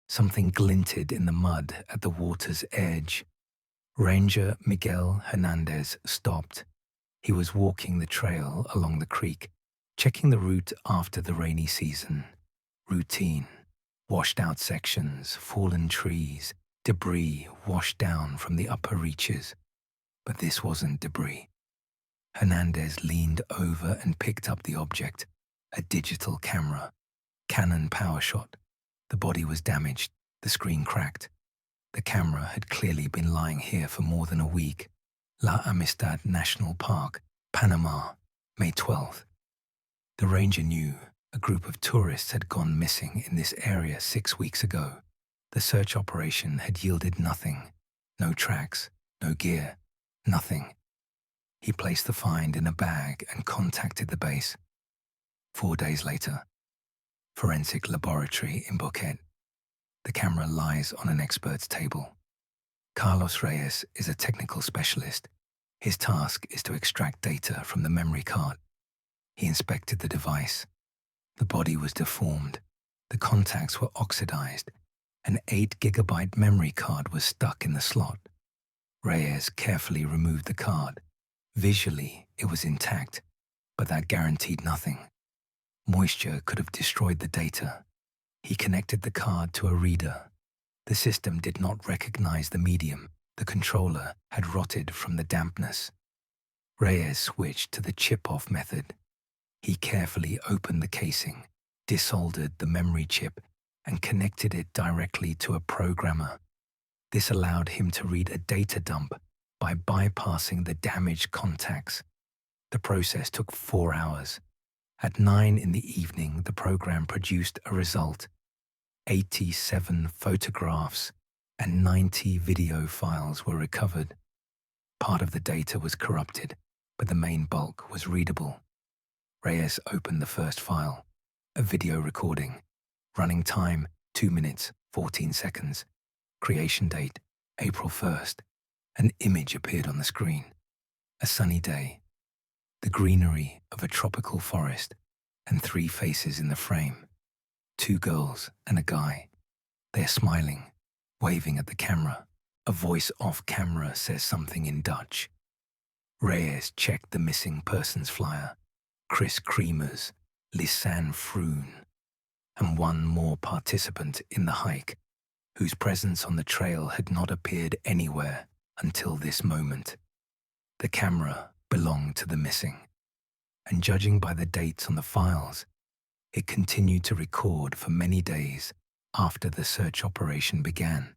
Something glinted in the mud at the water's edge. Ranger Miguel Hernandez stopped. He was walking the trail along the creek, checking the route after the rainy season. Routine. Washed out sections, fallen trees, debris washed down from the upper reaches. But this wasn't debris. Hernandez leaned over and picked up the object, a digital camera. Canon PowerShot. The body was damaged, the screen cracked. The camera had clearly been lying here for more than a week. La Amistad National Park, Panama, May 12th. The ranger knew a group of tourists had gone missing in this area 6 weeks ago. The search operation had yielded nothing. No tracks, no gear, nothing. He placed the find in a bag and contacted the base. 4 days later, forensic laboratory in Boquete. The camera lies on an expert's table. Carlos Reyes is a technical specialist. His task is to extract data from the memory card. He inspected the device. The body was deformed. The contacts were oxidized. An 8-gigabyte memory card was stuck in the slot. Reyes carefully removed the card. Visually, it was intact, but that guaranteed nothing. Moisture could have destroyed the data. He connected the card to a reader. The system did not recognize the medium. The controller had rotted from the dampness. Reyes switched to the chip-off method. He carefully opened the casing, desoldered the memory chip, and connected it directly to a programmer. This allowed him to read a data dump by bypassing the damaged contacts. The process took 4 hours. At 9 in the evening, the program produced a result. 87 photographs and 90 video files were recovered. Part of the data was corrupted, but the main bulk was readable. Reyes opened the first file, a video recording. Running time, 2 minutes, 14 seconds. Creation date, April 1st. An image appeared on the screen. A sunny day. The greenery of a tropical forest, and 3 faces in the frame. 2 girls and a guy. They're smiling, waving at the camera. A voice off camera says something in Dutch. Reyes checked the missing persons flyer. Chris Creamers, Lisanne Froon, and one more participant in the hike, whose presence on the trail had not appeared anywhere until this moment. The camera belonged to the missing, and judging by the dates on the files, it continued to record for many days after the search operation began.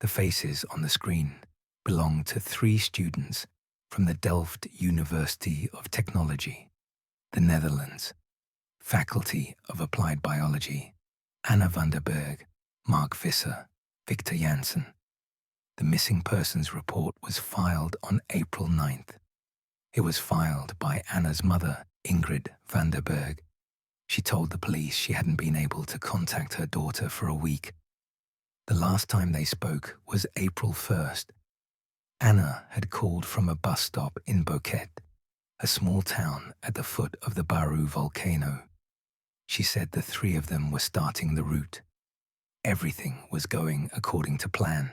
The faces on the screen belonged to 3 students from the Delft University of Technology, the Netherlands, Faculty of Applied Biology, Anna van der Berg, Mark Visser, Victor Janssen. The missing persons report was filed on April 9th. It was filed by Anna's mother, Ingrid van der Berg. She told the police she hadn't been able to contact her daughter for a week. The last time they spoke was April 1st. Anna had called from a bus stop in Boquete, a small town at the foot of the Baru volcano. She said the 3 of them were starting the route. Everything was going according to plan.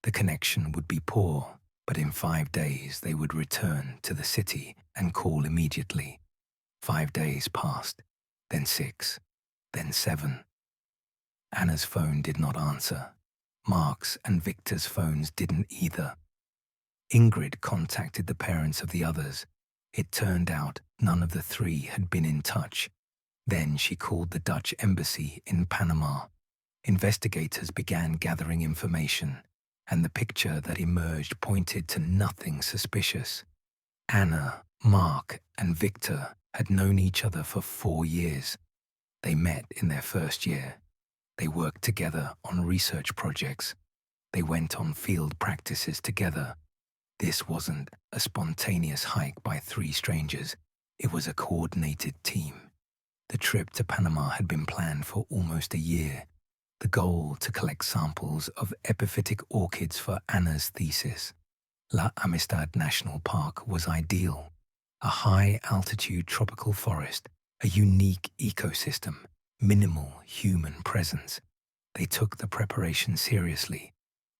The connection would be poor, but in 5 days they would return to the city and call immediately. 5 days passed, then 6, then 7. Anna's phone did not answer. Mark's and Victor's phones didn't either. Ingrid contacted the parents of the others. It turned out none of the 3 had been in touch. Then she called the Dutch embassy in Panama. Investigators began gathering information, and the picture that emerged pointed to nothing suspicious. Anna, Mark, and Victor had known each other for 4 years. They met in their first year. They worked together on research projects. They went on field practices together. This wasn't a spontaneous hike by 3 strangers. It was a coordinated team. The trip to Panama had been planned for almost a year. The goal to collect samples of epiphytic orchids for Anna's thesis. La Amistad National Park was ideal. A high-altitude tropical forest, a unique ecosystem, minimal human presence. They took the preparation seriously.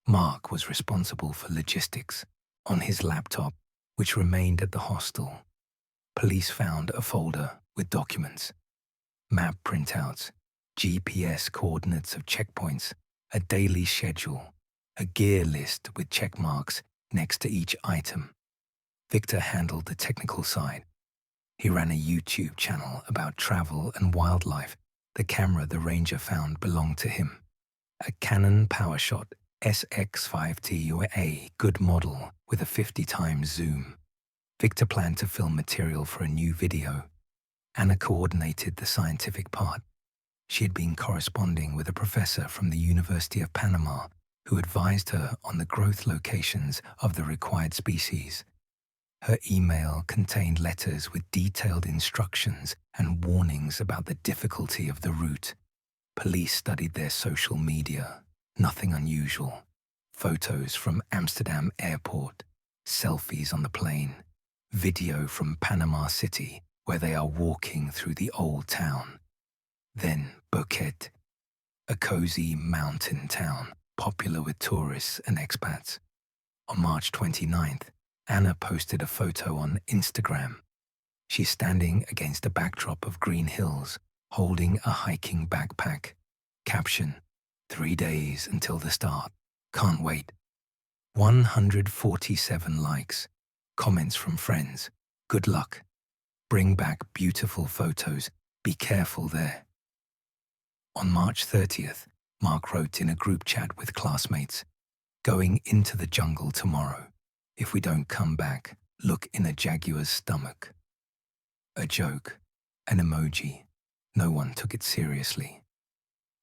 Mark was responsible for logistics. On his laptop, which remained at the hostel, police found a folder with documents, map printouts, GPS coordinates of checkpoints, a daily schedule, a gear list with check marks next to each item. Victor handled the technical side. He ran a YouTube channel about travel and wildlife. The camera the ranger found belonged to him. A Canon PowerShot SX5T or a good model with a 50 times zoom. Victor planned to film material for a new video. Anna coordinated the scientific part. She had been corresponding with a professor from the University of Panama who advised her on the growth locations of the required species. Her email contained letters with detailed instructions and warnings about the difficulty of the route. Police studied their social media. Nothing unusual. Photos from Amsterdam airport, selfies on the plane, video from Panama City where they are walking through the old town. Then Boquete, a cozy mountain town popular with tourists and expats. On March 29th, Anna posted a photo on Instagram. She's standing against a backdrop of green hills, holding a hiking backpack. Caption: 3 days until the start. Can't wait. 147 likes. Comments from friends. Good luck. Bring back beautiful photos. Be careful there. On March 30th, Mark wrote in a group chat with classmates, "Going into the jungle tomorrow. If we don't come back, look in a jaguar's stomach." A joke, an emoji. No one took it seriously.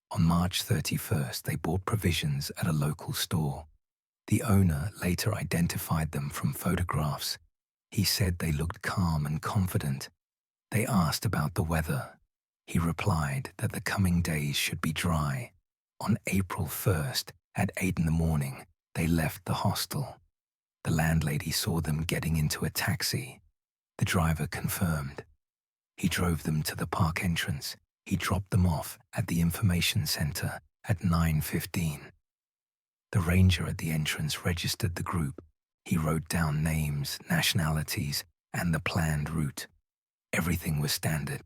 On March 31st, they bought provisions at a local store. The owner later identified them from photographs. He said they looked calm and confident. They asked about the weather. He replied that the coming days should be dry. On April 1st, at 8 in the morning, they left the hostel. The landlady saw them getting into a taxi. The driver confirmed. He drove them to the park entrance. He dropped them off at the information center at 9:15. The ranger at the entrance registered the group. He wrote down names, nationalities, and the planned route. Everything was standard.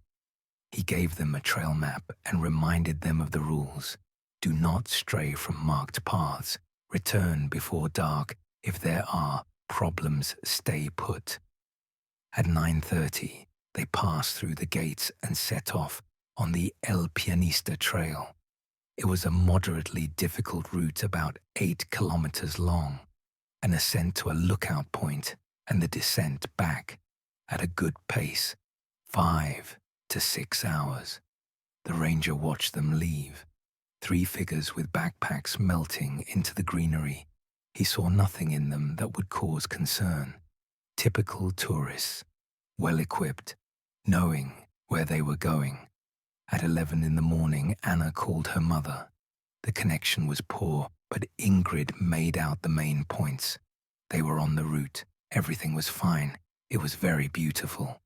He gave them a trail map and reminded them of the rules. Do not stray from marked paths. Return before dark. If there are problems, stay put. At 9:30, they passed through the gates and set off on the El Pianista Trail. It was a moderately difficult route about 8 kilometers long, an ascent to a lookout point and the descent back at a good pace, 5 to 6 hours. The ranger watched them leave, 3 figures with backpacks melting into the greenery. He saw nothing in them that would cause concern. Typical tourists, well-equipped, knowing where they were going. At 11 in the morning, Anna called her mother. The connection was poor, but Ingrid made out the main points. They were on the route. Everything was fine. It was very beautiful.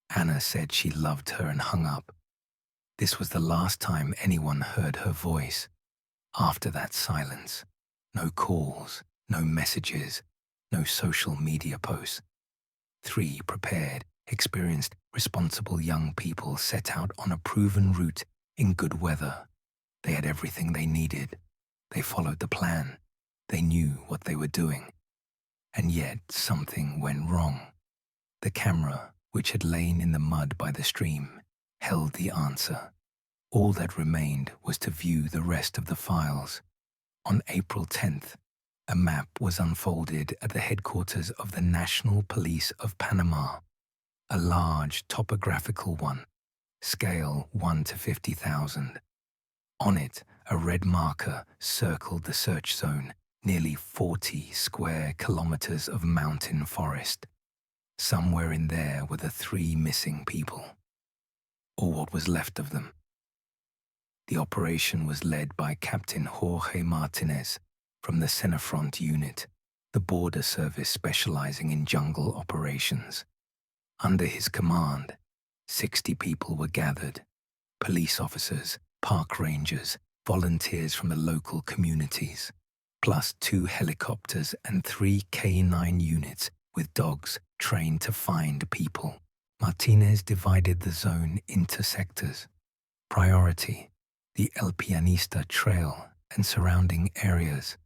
Anna said she loved her and hung up. This was the last time anyone heard her voice. After that silence, no calls, no messages, no social media posts. 3 prepared, experienced, responsible young people set out on a proven route in good weather. They had everything they needed. They followed the plan. They knew what they were doing. And yet something went wrong. The camera, which had lain in the mud by the stream, held the answer. All that remained was to view the rest of the files. On April 10th, a map was unfolded at the headquarters of the National Police of Panama. A large topographical one, scale 1 to 50,000. On it, a red marker circled the search zone, nearly 40 square kilometers of mountain forest. Somewhere in there were the 3 missing people, or what was left of them. The operation was led by Captain Jorge Martinez from the Senafront unit, the border service specializing in jungle operations. Under his command, 60 people were gathered: police officers, park rangers, volunteers from the local communities, plus 2 helicopters and 3 K9 units with dogs trained to find people. Martinez divided the zone into sectors. Priority: the El Pianista Trail and surrounding areas.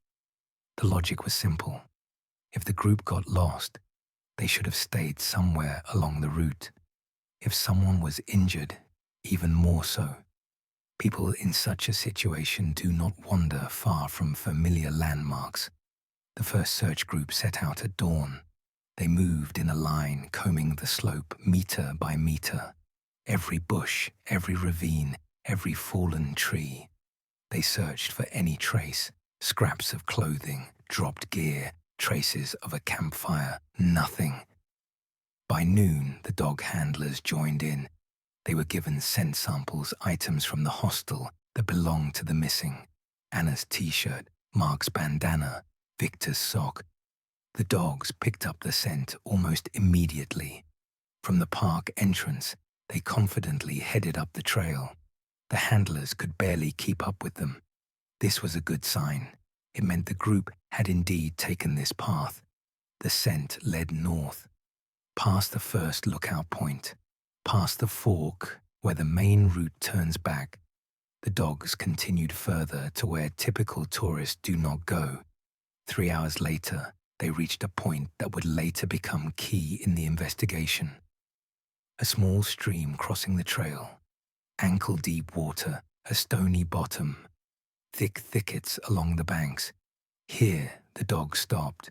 The logic was simple. If the group got lost, they should have stayed somewhere along the route. If someone was injured, even more so. People in such a situation do not wander far from familiar landmarks. The first search group set out at dawn. They moved in a line, combing the slope meter by meter. Every bush, every ravine, every fallen tree. They searched for any trace, scraps of clothing, dropped gear, traces of a campfire. Nothing. By noon, the dog handlers joined in. They were given scent samples, items from the hostel that belonged to the missing. Anna's t-shirt, Mark's bandana, Victor's sock. The dogs picked up the scent almost immediately. From the park entrance, they confidently headed up the trail. The handlers could barely keep up with them. This was a good sign. It meant the group had indeed taken this path. The scent led north, past the first lookout point, past the fork where the main route turns back. The dogs continued further to where typical tourists do not go. 3 hours later, they reached a point that would later become key in the investigation. A small stream crossing the trail, ankle-deep water, a stony bottom, thick thickets along the banks. Here, the dogs stopped.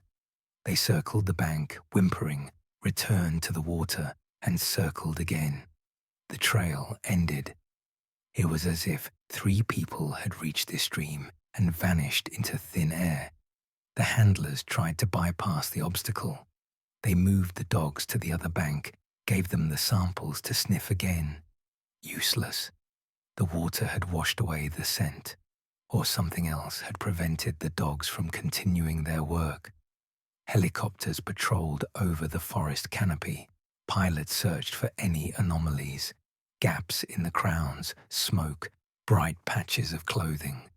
They circled the bank, whimpering, returned to the water, and circled again. The trail ended. It was as if 3 people had reached this stream and vanished into thin air. The handlers tried to bypass the obstacle. They moved the dogs to the other bank, gave them the samples to sniff again. Useless. The water had washed away the scent, or something else had prevented the dogs from continuing their work. Helicopters patrolled over the forest canopy. Pilots searched for any anomalies, gaps in the crowns, smoke, bright patches of clothing.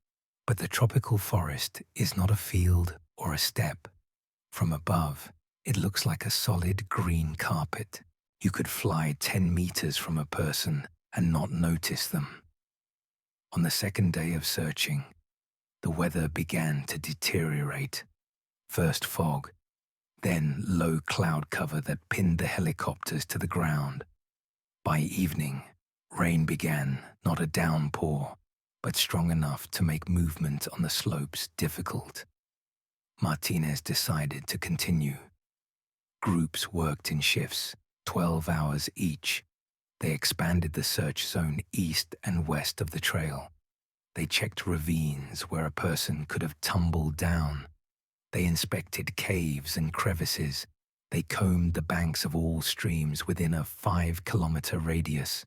But the tropical forest is not a field or a steppe. From above, it looks like a solid green carpet. You could fly 10 meters from a person and not notice them. On the second day of searching, the weather began to deteriorate. First fog, then low cloud cover that pinned the helicopters to the ground. By evening, rain began, not a downpour, but strong enough to make movement on the slopes difficult. Martinez decided to continue. Groups worked in shifts, 12 hours each. They expanded the search zone east and west of the trail. They checked ravines where a person could have tumbled down. They inspected caves and crevices. They combed the banks of all streams within a 5-kilometer radius.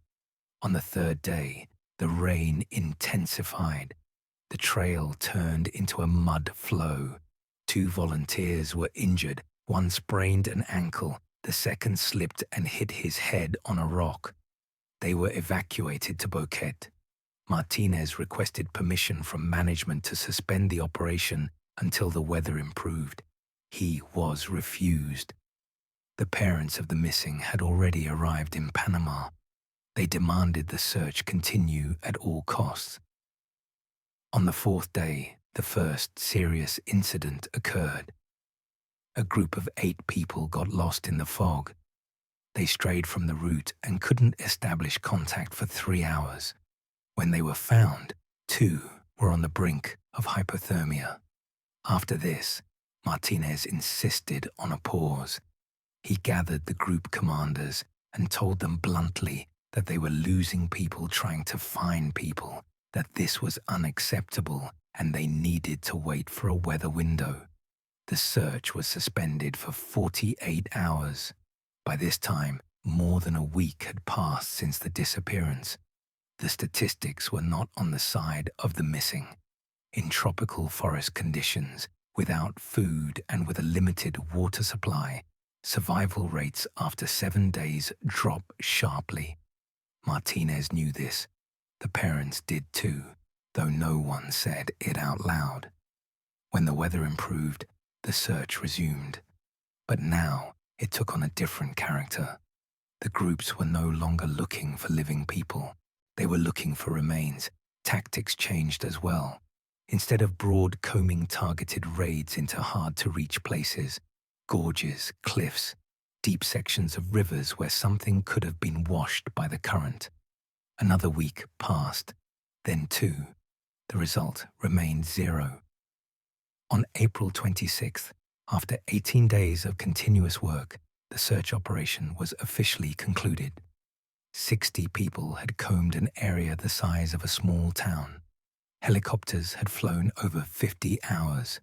On the third day, the rain intensified. The trail turned into a mud flow. 2 volunteers were injured. One sprained an ankle. The second slipped and hit his head on a rock. They were evacuated to Boquete. Martinez requested permission from management to suspend the operation until the weather improved. He was refused. The parents of the missing had already arrived in Panama. They demanded the search continue at all costs. On the 4th day, the first serious incident occurred. A group of 8 people got lost in the fog. They strayed from the route and couldn't establish contact for 3 hours. When they were found, 2 were on the brink of hypothermia. After this, Martinez insisted on a pause. He gathered the group commanders and told them bluntly that they were losing people trying to find people, that this was unacceptable and they needed to wait for a weather window. The search was suspended for 48 hours. By this time, more than a week had passed since the disappearance. The statistics were not on the side of the missing. In tropical forest conditions, without food and with a limited water supply, survival rates after 7 days drop sharply. Martinez knew this. The parents did too. though no one said it out loud. When the weather improved, the search resumed. But now it took on a different character. The groups were no longer looking for living people. They were looking for remains. Tactics changed as well. Instead of broad combing targeted raids into hard-to-reach places, gorges, cliffs, deep sections of rivers where something could have been washed by the current. Another week passed, then two. The result remained 0. On April 26th, after 18 days of continuous work, the search operation was officially concluded. 60 people had combed an area the size of a small town. Helicopters had flown over 50 hours.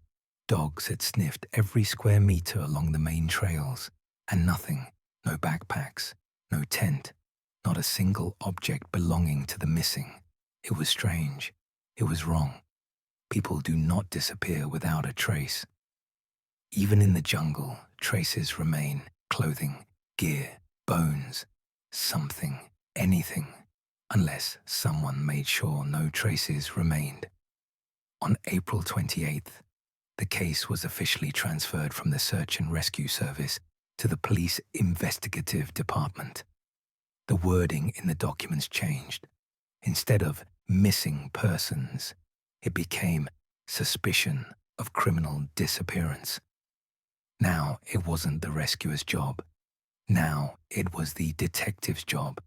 Dogs had sniffed every square meter along the main trails. And nothing, no backpacks, no tent, not a single object belonging to the missing. It was strange. It was wrong. People do not disappear without a trace. Even in the jungle, traces remain: clothing, gear, bones, something, anything, unless someone made sure no traces remained. On April 28th, the case was officially transferred from the Search and Rescue Service to the Police Investigative Department. The wording in the documents changed. Instead of missing persons, it became suspicion of criminal disappearance. Now it wasn't the rescuer's job. Now it was the detective's job.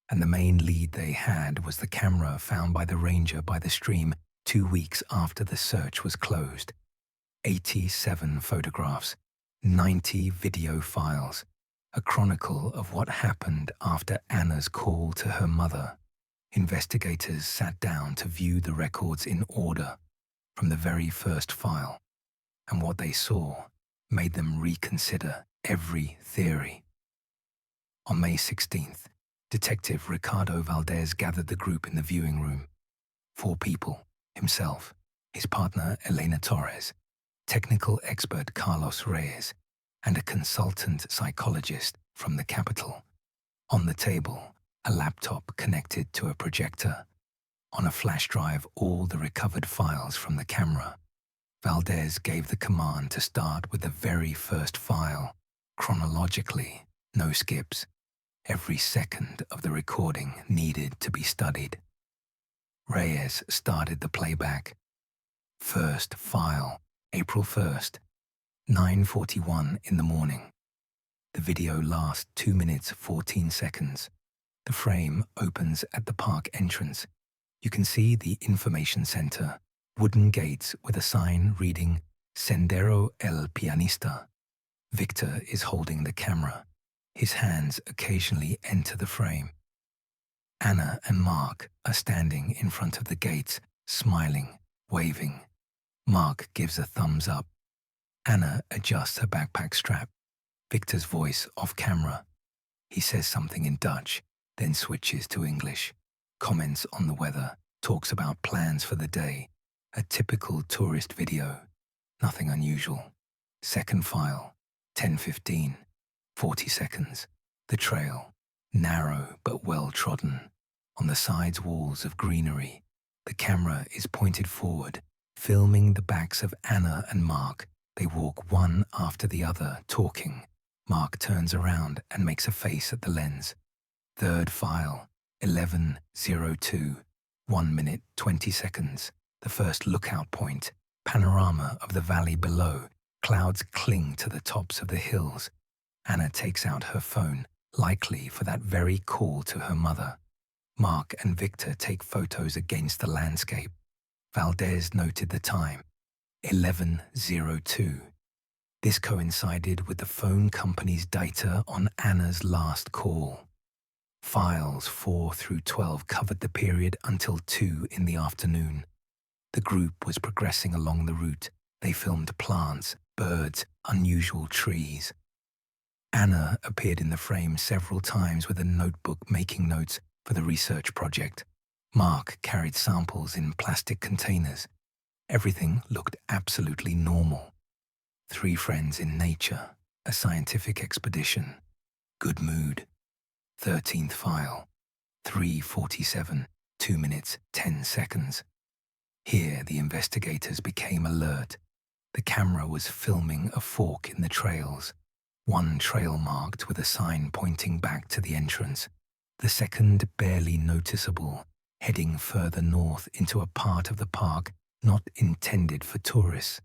And the main lead they had was the camera found by the ranger by the stream 2 weeks after the search was closed. 87 photographs, 90 video files, a chronicle of what happened after Anna's call to her mother. Investigators sat down to view the records in order from the very first file, and what they saw made them reconsider every theory. On May 16th, Detective Ricardo Valdez gathered the group in the viewing room. 4 people: himself, his partner Elena Torres, technical expert Carlos Reyes, and a consultant psychologist from the capital. On the table, a laptop connected to a projector. On a flash drive, all the recovered files from the camera. Valdez gave the command to start with the very first file, chronologically, no skips. Every second of the recording needed to be studied. Reyes started the playback. First file, April 1st, 9:41 in the morning. The video lasts 2 minutes 14 seconds. The frame opens at the park entrance. You can see the information center, wooden gates with a sign reading Sendero El Pianista. Victor is holding the camera. His hands occasionally enter the frame. Anna and Mark are standing in front of the gates, smiling, waving. Mark gives a thumbs up. Anna adjusts her backpack strap. Victor's voice off camera. He says something in Dutch, then switches to English. Comments on the weather, talks about plans for the day. A typical tourist video. Nothing unusual. Second file, 10:15, 40 seconds. The trail, narrow but well trodden. On the sides walls of greenery. The camera is pointed forward, filming the backs of Anna and Mark. They walk one after the other, talking. Mark turns around and makes a face at the lens. Third file, 11:02, 1 minute 20 seconds. The first lookout point, panorama of the valley below. Clouds cling to the tops of the hills. Anna takes out her phone, likely for that very call to her mother. Mark and Victor take photos against the landscape. Valdez noted the time, 11:02. This coincided with the phone company's data on Anna's last call. Files 4 through 12 covered the period until 2 in the afternoon. The group was progressing along the route. They filmed plants, birds, unusual trees. Anna appeared in the frame several times with a notebook making notes for the research project. Mark carried samples in plastic containers. Everything looked absolutely normal. 3 friends in nature, a scientific expedition, good mood. 13th file, 3:47, 2 minutes 10 seconds. Here, the investigators became alert. The camera was filming a fork in the trails, one trail marked with a sign pointing back to the entrance, the second barely noticeable, heading further north into a part of the park not intended for tourists.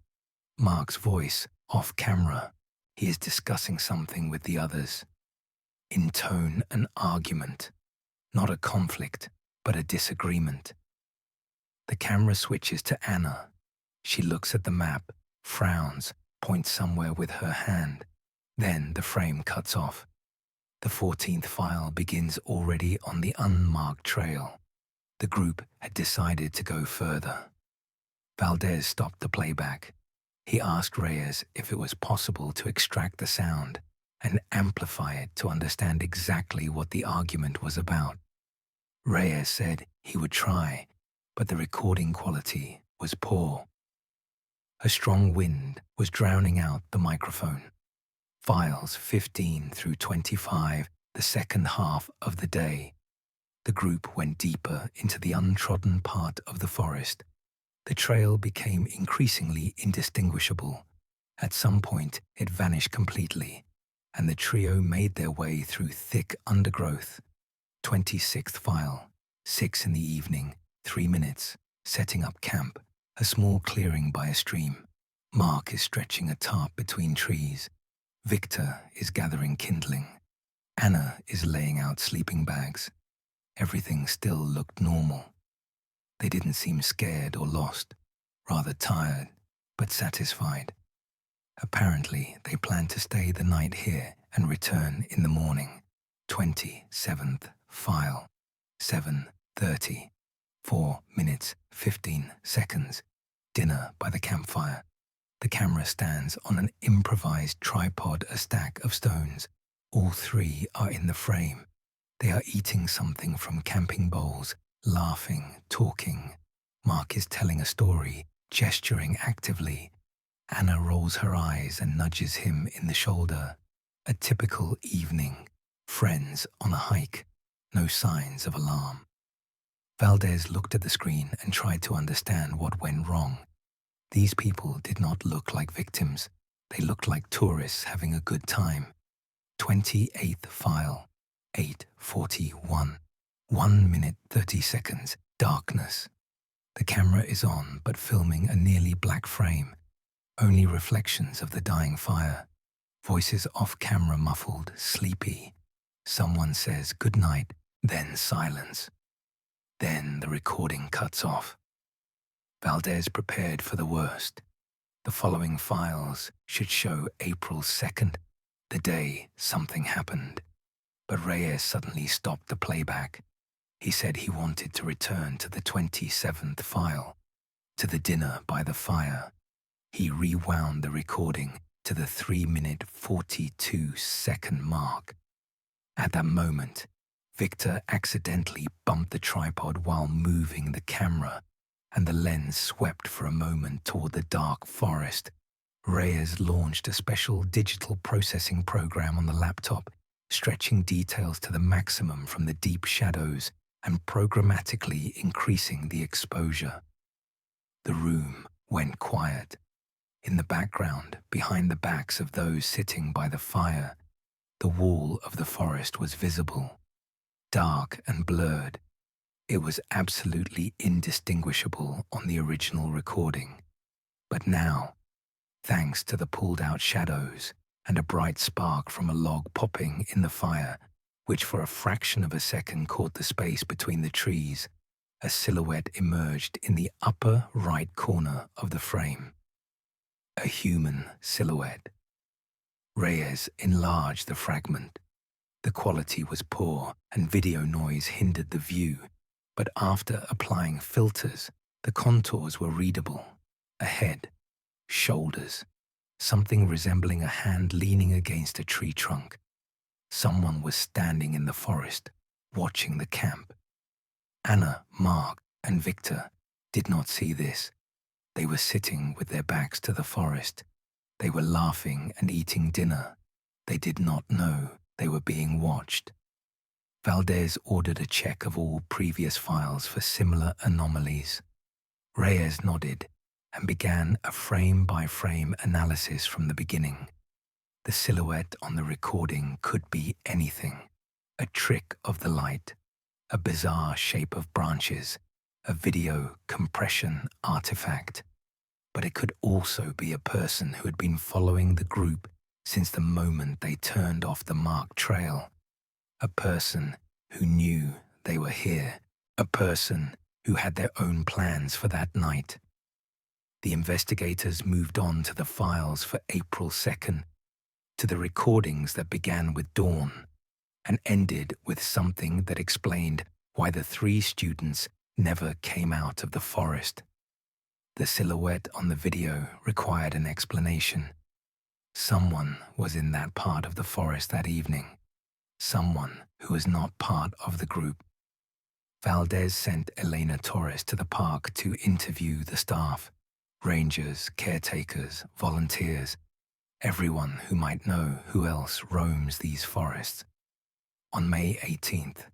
Mark's voice, off camera. He is discussing something with the others. In tone, an argument. Not a conflict, but a disagreement. The camera switches to Anna. She looks at the map, frowns, points somewhere with her hand. Then the frame cuts off. The 14th file begins already on the unmarked trail. The group had decided to go further. Valdez stopped the playback. He asked Reyes if it was possible to extract the sound and amplify it to understand exactly what the argument was about. Reyes said he would try, but the recording quality was poor. A strong wind was drowning out the microphone. Files 15 through 25, the second half of the day. The group went deeper into the untrodden part of the forest. The trail became increasingly indistinguishable. At some point, it vanished completely, and the trio made their way through thick undergrowth. 26th file, 6 in the evening, 3 minutes, setting up camp, a small clearing by a stream. Mark is stretching a tarp between trees. Victor is gathering kindling. Anna is laying out sleeping bags. Everything still looked normal. They didn't seem scared or lost, rather tired, but satisfied. Apparently, they planned to stay the night here and return in the morning. 27th file, 7:30, 4 minutes, 15 seconds. Dinner by the campfire. The camera stands on an improvised tripod, a stack of stones. All three are in the frame. They are eating something from camping bowls, laughing, talking. Mark is telling a story, gesturing actively. Anna rolls her eyes and nudges him in the shoulder. A typical evening. Friends on a hike. No signs of alarm. Valdez looked at the screen and tried to understand what went wrong. These people did not look like victims. They looked like tourists having a good time. 28th file, 8:41. 1 minute 30 seconds. Darkness. The camera is on but filming a nearly black frame. Only reflections of the dying fire. Voices off camera muffled, sleepy. Someone says good night, then silence. Then the recording cuts off. Valdez prepared for the worst. The following files should show April 2nd, the day something happened. But Reyes suddenly stopped the playback. He said he wanted to return to the 27th file, to the dinner by the fire. He rewound the recording to the 3-minute 42-second mark. At that moment, Victor accidentally bumped the tripod while moving the camera, and the lens swept for a moment toward the dark forest. Reyes launched a special digital processing program on the laptop, stretching details to the maximum from the deep shadows and programmatically increasing the exposure. The room went quiet. In the background, behind the backs of those sitting by the fire, the wall of the forest was visible, dark and blurred. It was absolutely indistinguishable on the original recording. But now, thanks to the pulled-out shadows and a bright spark from a log popping in the fire, which for a fraction of a second caught the space between the trees, a silhouette emerged in the upper right corner of the frame. A human silhouette. Reyes enlarged the fragment. The quality was poor and video noise hindered the view, but after applying filters, the contours were readable. A head, shoulders, something resembling a hand leaning against a tree trunk. Someone was standing in the forest, watching the camp. Anna, Mark, and Victor did not see this. They were sitting with their backs to the forest. They were laughing and eating dinner. They did not know they were being watched. Valdez ordered a check of all previous files for similar anomalies. Reyes nodded and began a frame-by-frame analysis from the beginning. The silhouette on the recording could be anything: a trick of the light, a bizarre shape of branches, a video compression artifact. But it could also be a person who had been following the group since the moment they turned off the marked trail. A person who knew they were here. A person who had their own plans for that night. The investigators moved on to the files for April 2nd, to the recordings that began with dawn and ended with something that explained why the 3 students never came out of the forest. The silhouette on the video required an explanation. Someone was in that part of the forest that evening. Someone who was not part of the group. Valdez sent Elena Torres to the park to interview the staff, rangers, caretakers, volunteers, everyone who might know who else roams these forests. On May 18th,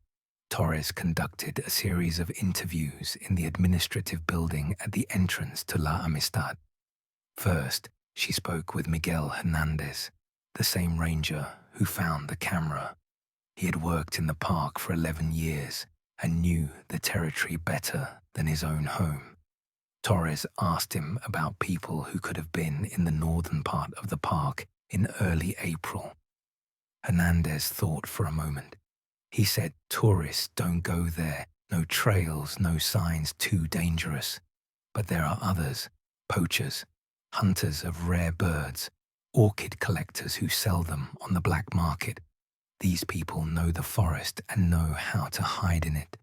Torres conducted a series of interviews in the administrative building at the entrance to La Amistad. First, she spoke with Miguel Hernandez, the same ranger who found the camera. He had worked in the park for 11 years and knew the territory better than his own home. Torres asked him about people who could have been in the northern part of the park in early April. Hernandez thought for a moment. He said tourists don't go there, no trails, no signs, too dangerous. But there are others, poachers, hunters of rare birds, orchid collectors who sell them on the black market. These people know the forest and know how to hide in it.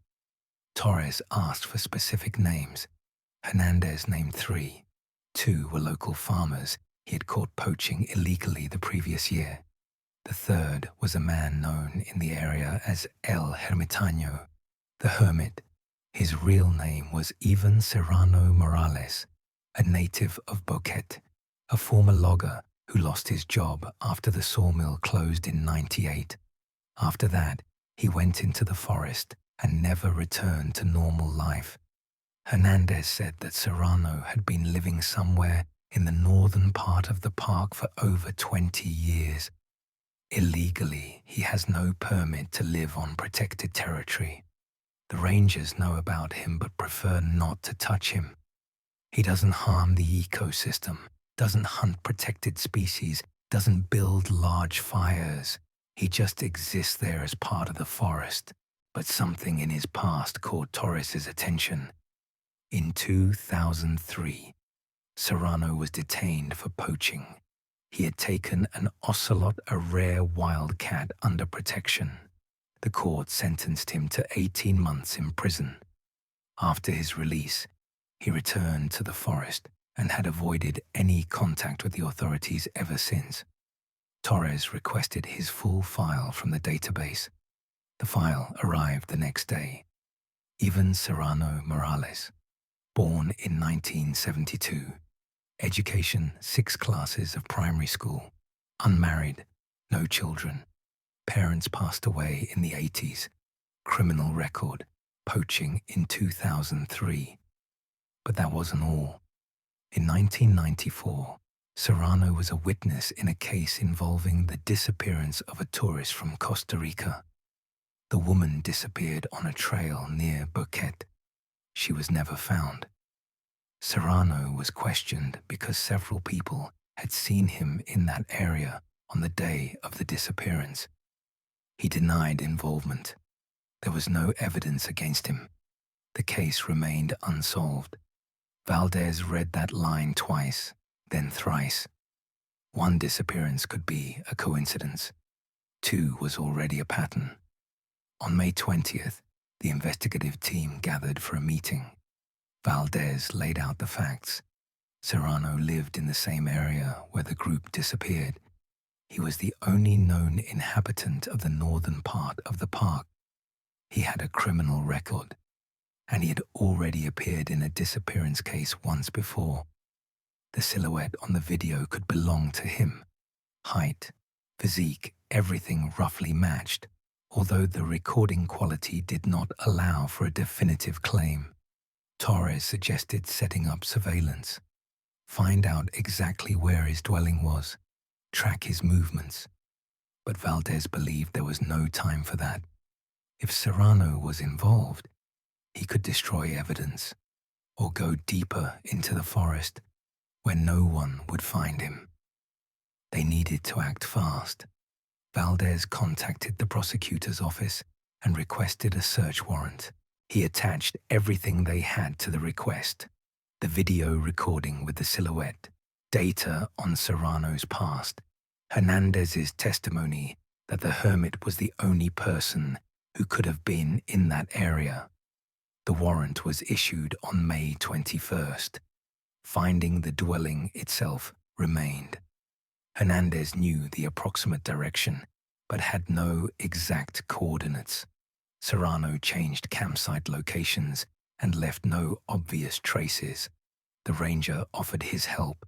Torres asked for specific names. Hernandez named 3. 2 were local farmers he had caught poaching illegally the previous year. The third was a man known in the area as El Hermitaño, the hermit. His real name was Ivan Serrano Morales, a native of Boquete, a former logger who lost his job after the sawmill closed in '98. After that, he went into the forest and never returned to normal life. Hernandez said that Serrano had been living somewhere in the northern part of the park for over 20 years. Illegally, he has no permit to live on protected territory. The rangers know about him but prefer not to touch him. He doesn't harm the ecosystem, doesn't hunt protected species, doesn't build large fires. He just exists there as part of the forest. But something in his past caught Torres's attention. In 2003, Serrano was detained for poaching. He had taken an ocelot, a rare wild cat, under protection. The court sentenced him to 18 months in prison. After his release, he returned to the forest and had avoided any contact with the authorities ever since. Torres requested his full file from the database. The file arrived the next day. Ivan Serrano Morales, born in 1972. Education, 6 classes of primary school. Unmarried, no children. Parents passed away in the 80s. Criminal record, poaching in 2003. But that wasn't all. In 1994, Serrano was a witness in a case involving the disappearance of a tourist from Costa Rica. The woman disappeared on a trail near Boquete. She was never found. Serrano was questioned because several people had seen him in that area on the day of the disappearance. He denied involvement. There was no evidence against him. The case remained unsolved. Valdez read that line twice, then thrice. 1 disappearance could be a coincidence. 2 was already a pattern. On May 20th, the investigative team gathered for a meeting. Valdez laid out the facts. Serrano lived in the same area where the group disappeared. He was the only known inhabitant of the northern part of the park. He had a criminal record, and he had already appeared in a disappearance case once before. The silhouette on the video could belong to him. Height, physique, everything roughly matched, although the recording quality did not allow for a definitive claim. Torres suggested setting up surveillance, find out exactly where his dwelling was, track his movements. But Valdez believed there was no time for that. If Serrano was involved, he could destroy evidence or go deeper into the forest where no one would find him. They needed to act fast. Valdez contacted the prosecutor's office and requested a search warrant. He attached everything they had to the request: the video recording with the silhouette, data on Serrano's past, Hernandez's testimony that the hermit was the only person who could have been in that area. The warrant was issued on May 21st. Finding the dwelling itself remained. Hernandez knew the approximate direction, but had no exact coordinates. Serrano changed campsite locations and left no obvious traces. The ranger offered his help.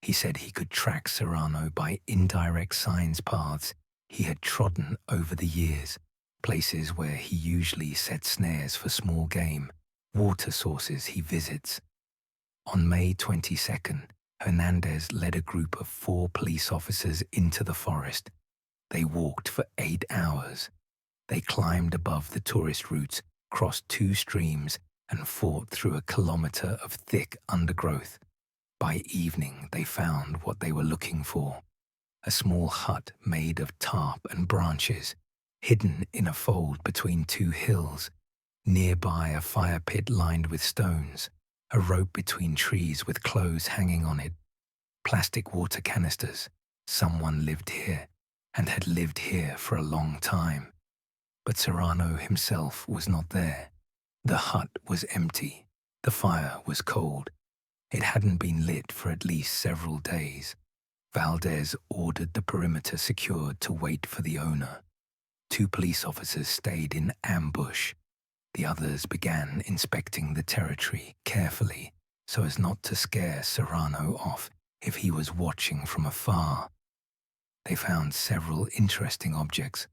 He said he could track Serrano by indirect signs paths he had trodden over the years, places where he usually set snares for small game, water sources he visits. On May 22nd, Hernandez led a group of 4 police officers into the forest. They walked for 8 hours. They climbed above the tourist routes, crossed 2 streams, and fought through a kilometer of thick undergrowth. By evening, they found what they were looking for: a small hut made of tarp and branches, hidden in a fold between 2 hills. Nearby, a fire pit lined with stones, a rope between trees with clothes hanging on it, plastic water canisters. Someone lived here, and had lived here for a long time. But Serrano himself was not there. The hut was empty. The fire was cold. It hadn't been lit for at least several days. Valdez ordered the perimeter secured to wait for the owner. 2 police officers stayed in ambush. The others began inspecting the territory carefully so as not to scare Serrano off if he was watching from afar. They found several interesting objects: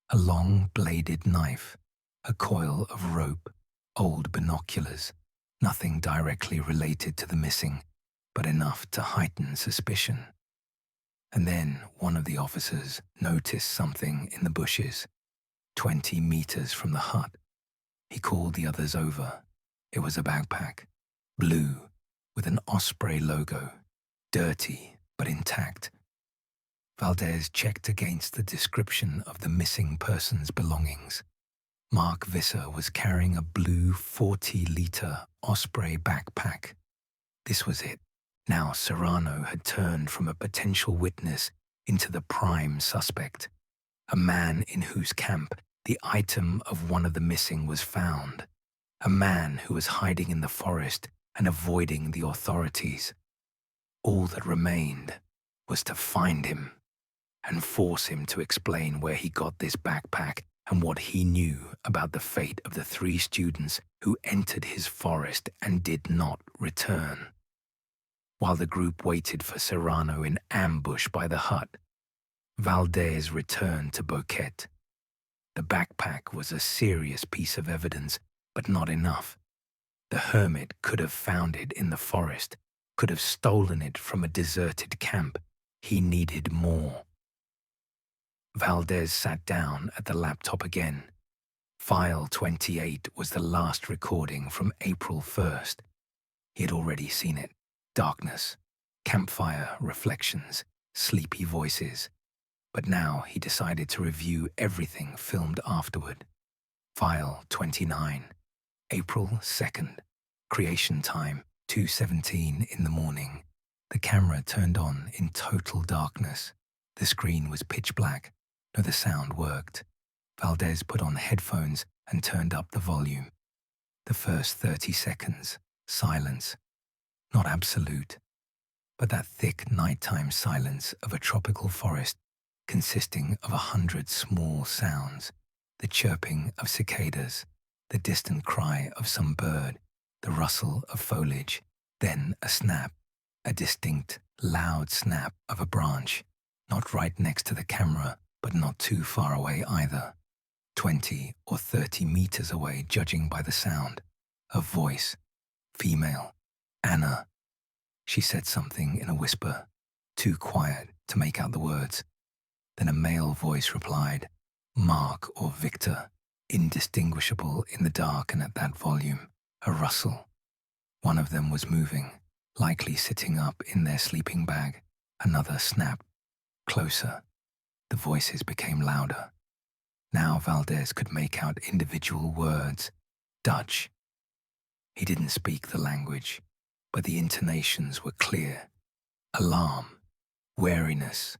a long bladed knife, a coil of rope, old binoculars. Nothing directly related to the missing, but enough to heighten suspicion. And then one of the officers noticed something in the bushes, 20 meters from the hut. He called the others over. It was a backpack, blue, with an osprey logo, dirty but intact. Valdez checked against the description of the missing person's belongings. Mark Visser was carrying a blue 40-liter Osprey backpack. This was it. Now Serrano had turned from a potential witness into the prime suspect, a man in whose camp the item of one of the missing was found, a man who was hiding in the forest and avoiding the authorities. All that remained was to find him and force him to explain where he got this backpack and what he knew about the fate of the 3 students who entered his forest and did not return. While the group waited for Serrano in ambush by the hut, Valdez returned to Boquete. The backpack was a serious piece of evidence, but not enough. The hermit could have found it in the forest, could have stolen it from a deserted camp. He needed more. Valdez sat down at the laptop again. File 28 was the last recording from April 1st. He had already seen it. Darkness, campfire reflections, sleepy voices. But now he decided to review everything filmed afterward. File 29, April 2nd, creation time, 2:17 in the morning. The camera turned on in total darkness. The screen was pitch black. No, the sound worked. Valdez put on headphones and turned up the volume. The first 30 seconds, silence. Not absolute, but that thick nighttime silence of a tropical forest consisting of 100 small sounds: the chirping of cicadas, the distant cry of some bird, the rustle of foliage, then a snap, a distinct, loud snap of a branch, not right next to the camera, but not too far away either, 20 or 30 meters away judging by the sound. A voice, Female. Anna. She said something in a whisper, too quiet to make out the words. Then a male voice replied, Mark or Victor, indistinguishable in the dark and at that volume. A rustle. One of them was moving, likely sitting up in their sleeping bag. Another snapped. Closer. The voices became louder. Now Valdez could make out individual words. Dutch. He didn't speak the language, but the intonations were clear. Alarm. Wariness.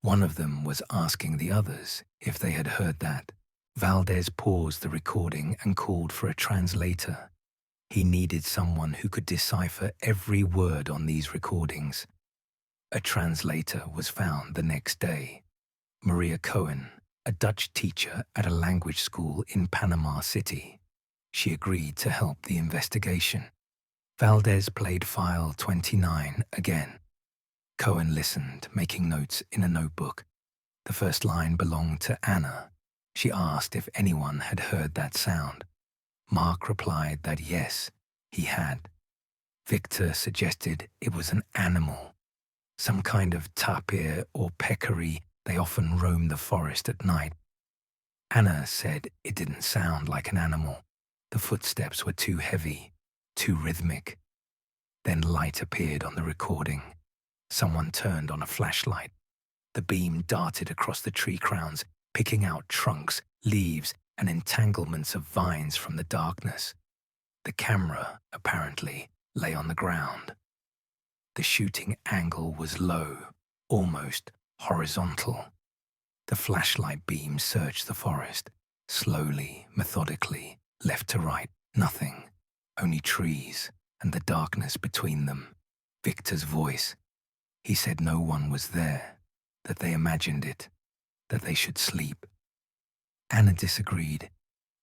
One of them was asking the others if they had heard that. Valdez paused the recording and called for a translator. He needed someone who could decipher every word on these recordings. A translator was found the next day. Maria Cohen, a Dutch teacher at a language school in Panama City. She agreed to help the investigation. Valdez played file 29 again. Cohen listened, making notes in a notebook. The first line belonged to Anna. She asked if anyone had heard that sound. Mark replied that yes, he had. Victor suggested it was an animal, some kind of tapir or peccary. They often roam the forest at night. Anna said it didn't sound like an animal. The footsteps were too heavy, too rhythmic. Then light appeared on the recording. Someone turned on a flashlight. The beam darted across the tree crowns, picking out trunks, leaves, and entanglements of vines from the darkness. The camera, apparently, lay on the ground. The shooting angle was low, almost horizontal. The flashlight beam searched the forest, slowly, methodically, left to right. Nothing, only trees and the darkness between them. Victor's voice. He said no one was there, that they imagined it, that they should sleep. Anna disagreed.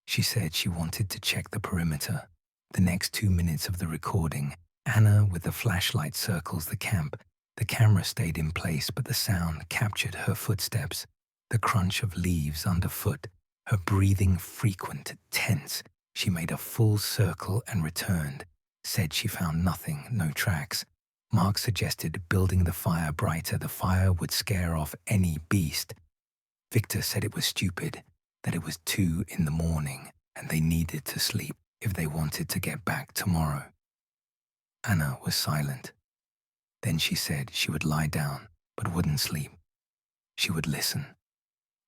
She said she wanted to check the perimeter. The next 2 minutes of the recording, Anna with the flashlight circles the camp. The camera stayed in place, but the sound captured her footsteps, the crunch of leaves underfoot, her breathing frequent, tense. She made a full circle and returned, said she found nothing, no tracks. Mark suggested building the fire brighter. The fire would scare off any beast. Victor said it was stupid, that it was 2 in the morning and they needed to sleep if they wanted to get back tomorrow. Anna was silent. Then she said she would lie down but wouldn't sleep. She would listen.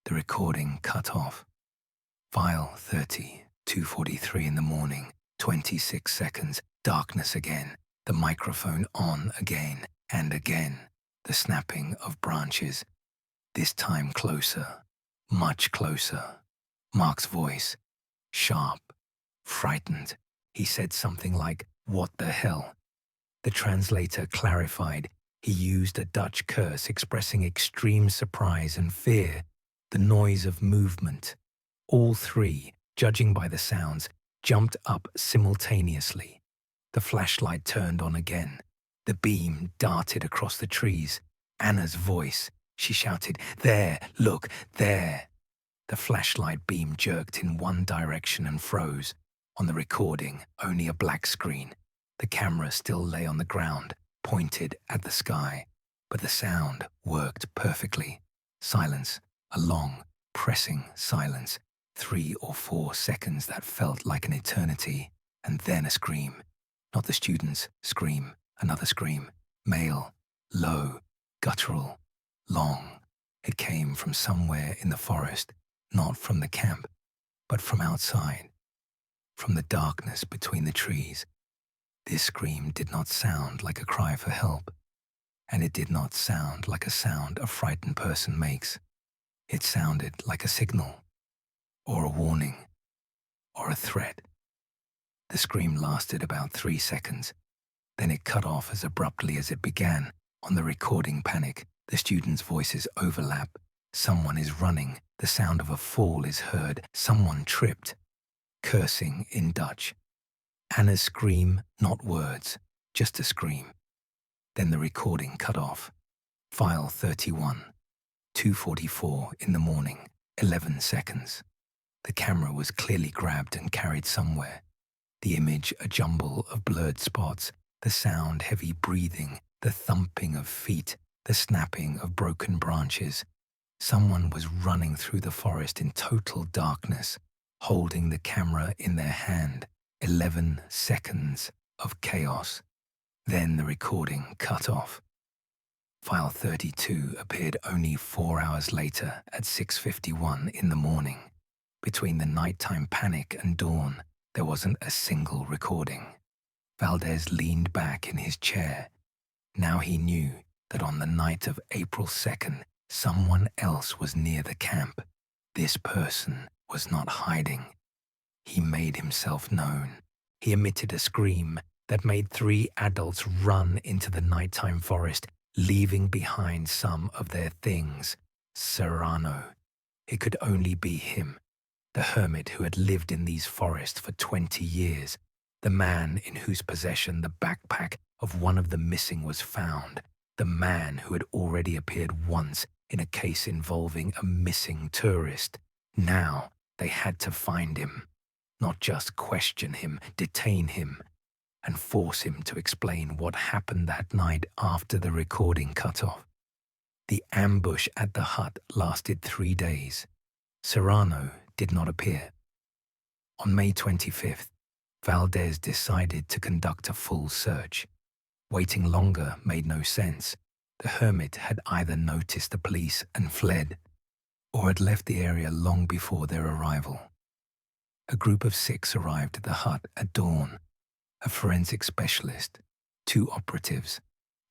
The recording cut off. File 30, 2:43 in the morning, 26 seconds, darkness again, the microphone on again and again, the snapping of branches, this time closer, much closer. Mark's voice, sharp, frightened. He said something like, "What the hell?" The translator clarified. He used a Dutch curse expressing extreme surprise and fear, the noise of movement. All three, judging by the sounds, jumped up simultaneously. The flashlight turned on again. The beam darted across the trees. Anna's voice. She shouted, "There, look, there." The flashlight beam jerked in one direction and froze. On the recording, only a black screen. The camera still lay on the ground, pointed at the sky. But the sound worked perfectly. Silence, a long, pressing silence. 3 or 4 seconds that felt like an eternity. And then a scream. Not the student's scream, another scream. Male, low, guttural, long. It came from somewhere in the forest, not from the camp, but from outside, from the darkness between the trees. This scream did not sound like a cry for help, and it did not sound like a sound a frightened person makes. It sounded like a signal, or a warning, or a threat. The scream lasted about 3 seconds. Then it cut off as abruptly as it began. On the recording panic, the students' voices overlap. Someone is running. The sound of a fall is heard. Someone tripped. Cursing in Dutch. Anna's scream, not words, just a scream. Then the recording cut off. File 31, 2:44 in the morning, 11 seconds. The camera was clearly grabbed and carried somewhere. the image a jumble of blurred spots, the sound heavy breathing, the thumping of feet, the snapping of broken branches. Someone was running through the forest in total darkness, holding the camera in their hand. 11 seconds of chaos. Then the recording cut off. File 32 appeared only 4 hours later at 6:51 in the morning. Between the nighttime panic and dawn, there wasn't a single recording. Valdez leaned back in his chair. Now he knew that on the night of April 2nd, someone else was near the camp. This person was not hiding. He made himself known. He emitted a scream that made 3 adults run into the nighttime forest, leaving behind some of their things. Serrano. It could only be him, the hermit who had lived in these forests for 20 years, the man in whose possession the backpack of one of the missing was found, the man who had already appeared once in a case involving a missing tourist. Now they had to find him, not just question him, detain him, and force him to explain what happened that night after the recording cut off. The ambush at the hut lasted 3 days. Serrano did not appear. On May 25th, Valdez decided to conduct a full search. Waiting longer made no sense. The hermit had either noticed the police and fled, or had left the area long before their arrival. A group of 6 arrived at the hut at dawn. A forensic specialist, 2 operatives,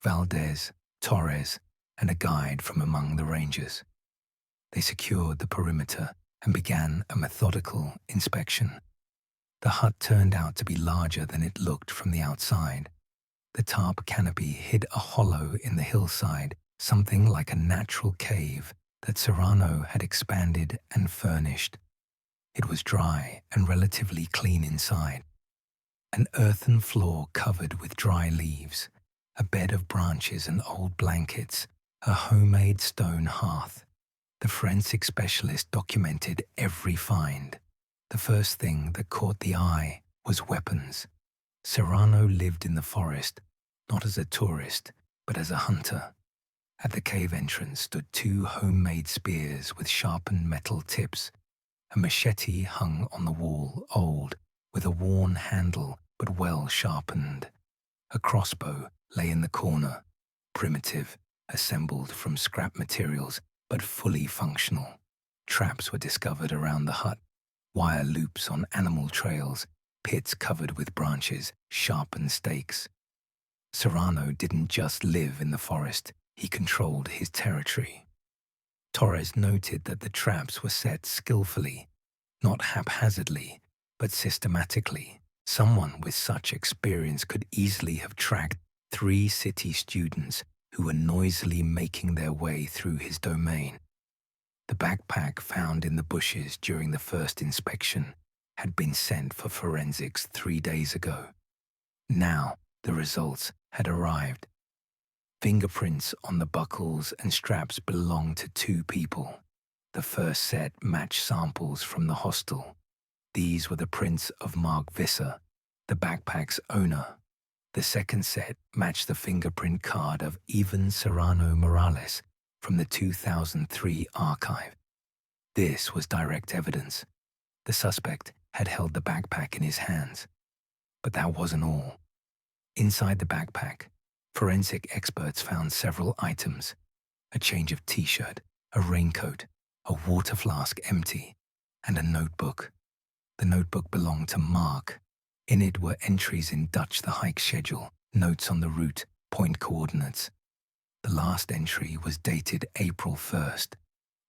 Valdez, Torres, and a guide from among the rangers. They secured the perimeter and began a methodical inspection. The hut turned out to be larger than it looked from the outside. The tarp canopy hid a hollow in the hillside, something like a natural cave that Serrano had expanded and furnished. It was dry and relatively clean inside. An earthen floor covered with dry leaves, a bed of branches and old blankets, a homemade stone hearth. The forensic specialist documented every find. The first thing that caught the eye was weapons. Serrano lived in the forest, not as a tourist, but as a hunter. At the cave entrance stood 2 homemade spears with sharpened metal tips. A machete hung on the wall, old, with a worn handle but well sharpened. A crossbow lay in the corner, primitive, assembled from scrap materials, but fully functional. Traps were discovered around the hut, wire loops on animal trails, pits covered with branches, sharpened stakes. Serrano didn't just live in the forest, he controlled his territory. Torres noted that the traps were set skillfully, not haphazardly, but systematically. Someone with such experience could easily have tracked 3 city students who were noisily making their way through his domain. The backpack found in the bushes during the first inspection had been sent for forensics 3 days ago. Now the results had arrived. Fingerprints on the buckles and straps belonged to 2 people. The first set matched samples from the hostel. These were the prints of Mark Visser, the backpack's owner. The second set matched the fingerprint card of Ivan Serrano Morales from the 2003 archive. This was direct evidence. The suspect had held the backpack in his hands. But that wasn't all. Inside the backpack, forensic experts found several items: a change of t-shirt, a raincoat, a water flask empty, and a notebook. The notebook belonged to Mark. In it were entries in Dutch the hike schedule, notes on the route, point coordinates. The last entry was dated April 1st.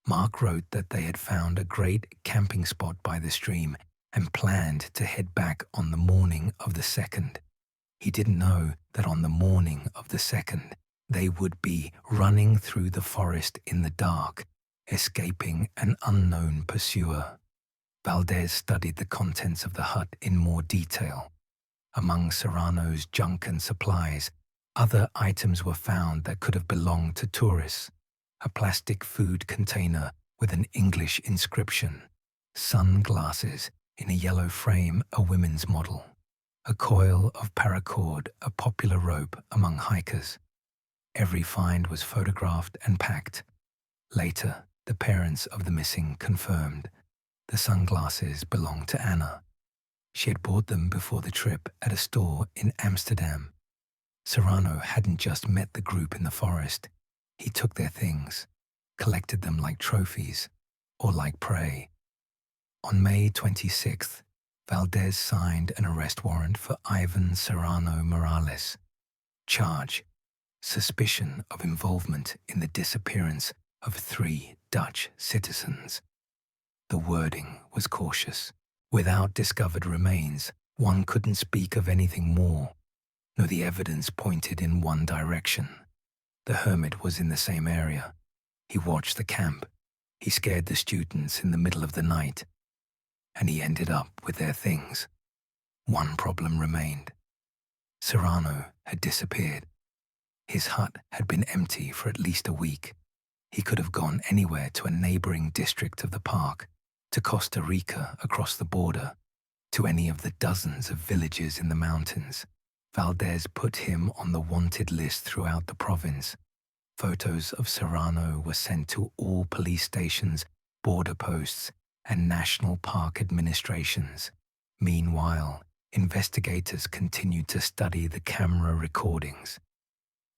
Mark wrote that they had found a great camping spot by the stream and planned to head back on the morning of the 2nd. He didn't know that on the morning of the 2nd, they would be running through the forest in the dark, escaping an unknown pursuer. Valdez studied the contents of the hut in more detail. Among Serrano's junk and supplies, other items were found that could have belonged to tourists. A plastic food container with an English inscription, sunglasses in a yellow frame, a women's model, A coil of paracord, a popular rope among hikers. Every find was photographed and packed. Later, the parents of the missing confirmed the sunglasses belonged to Anna. She had bought them before the trip at a store in Amsterdam. Serrano hadn't just met the group in the forest. He took their things, collected them like trophies or like prey. On May 26th, Valdez signed an arrest warrant for Ivan Serrano Morales. Charge: suspicion of involvement in the disappearance of 3 Dutch citizens. The wording was cautious. Without discovered remains, one couldn't speak of anything more. No, the evidence pointed in one direction. The hermit was in the same area. He watched the camp. He scared the students in the middle of the night. And he ended up with their things. One problem remained. Serrano had disappeared. His hut had been empty for at least a week. He could have gone anywhere to a neighboring district of the park, to Costa Rica across the border, to any of the dozens of villages in the mountains. Valdez put him on the wanted list throughout the province. Photos of Serrano were sent to all police stations, border posts, and national park administrations. Meanwhile, investigators continued to study the camera recordings.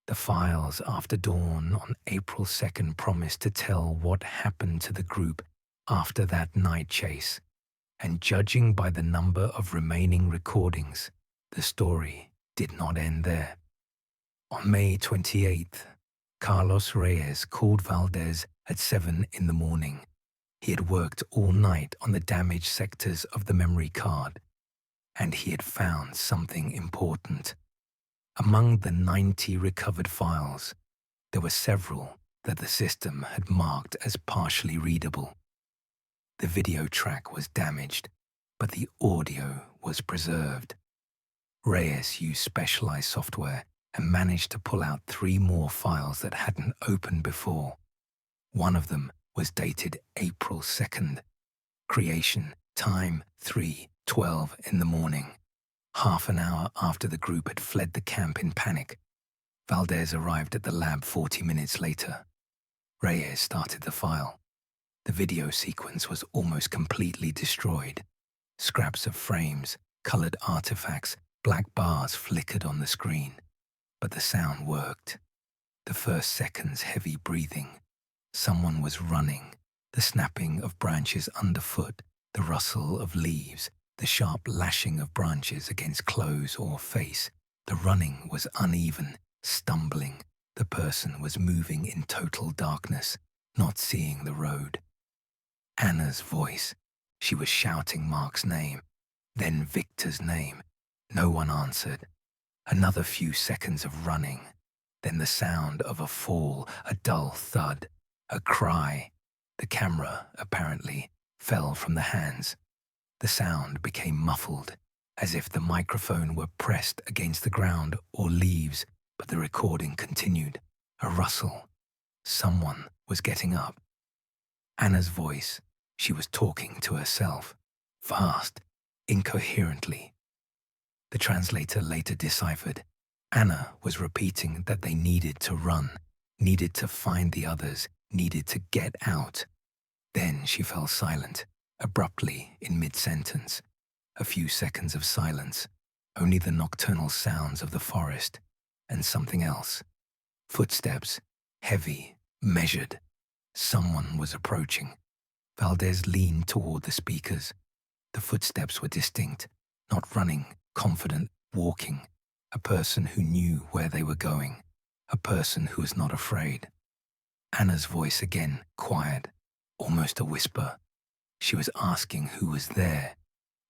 The files after dawn on April 2nd promised to tell what happened to the group after that night chase, and judging by the number of remaining recordings, the story did not end there. On May 28th, Carlos Reyes called Valdez at 7 in the morning. He had worked all night on the damaged sectors of the memory card, and he had found something important. Among the 90 recovered files, there were several that the system had marked as partially readable. The video track was damaged, but the audio was preserved. Reyes used specialized software and managed to pull out 3 more files that hadn't opened before. One of them was dated April 2nd. Creation time 3:12 in the morning. Half an hour after the group had fled the camp in panic, Valdez arrived at the lab 40 minutes later. Reyes started the file. The video sequence was almost completely destroyed. Scraps of frames, colored artifacts, black bars flickered on the screen. But the sound worked. The first seconds heavy breathing. Someone was running. The snapping of branches underfoot, the rustle of leaves, the sharp lashing of branches against clothes or face. The running was uneven, stumbling. The person was moving in total darkness, not seeing the road. Anna's voice. She was shouting Mark's name, then Victor's name. No one answered. Another few seconds of running, then the sound of a fall, a dull thud, a cry. The camera, apparently, fell from the hands. The sound became muffled, as if the microphone were pressed against the ground or leaves, but the recording continued. A rustle. Someone was getting up. Anna's voice. She was talking to herself, fast, incoherently. The translator later deciphered. Anna was repeating that they needed to run, needed to find the others, needed to get out. Then she fell silent, abruptly in mid-sentence. A few seconds of silence, only the nocturnal sounds of the forest, and something else. Footsteps, heavy, measured. Someone was approaching. Valdez leaned toward the speakers. The footsteps were distinct, not running, confident, walking. A person who knew where they were going. A person who was not afraid. Anna's voice again, quiet, almost a whisper. She was asking who was there.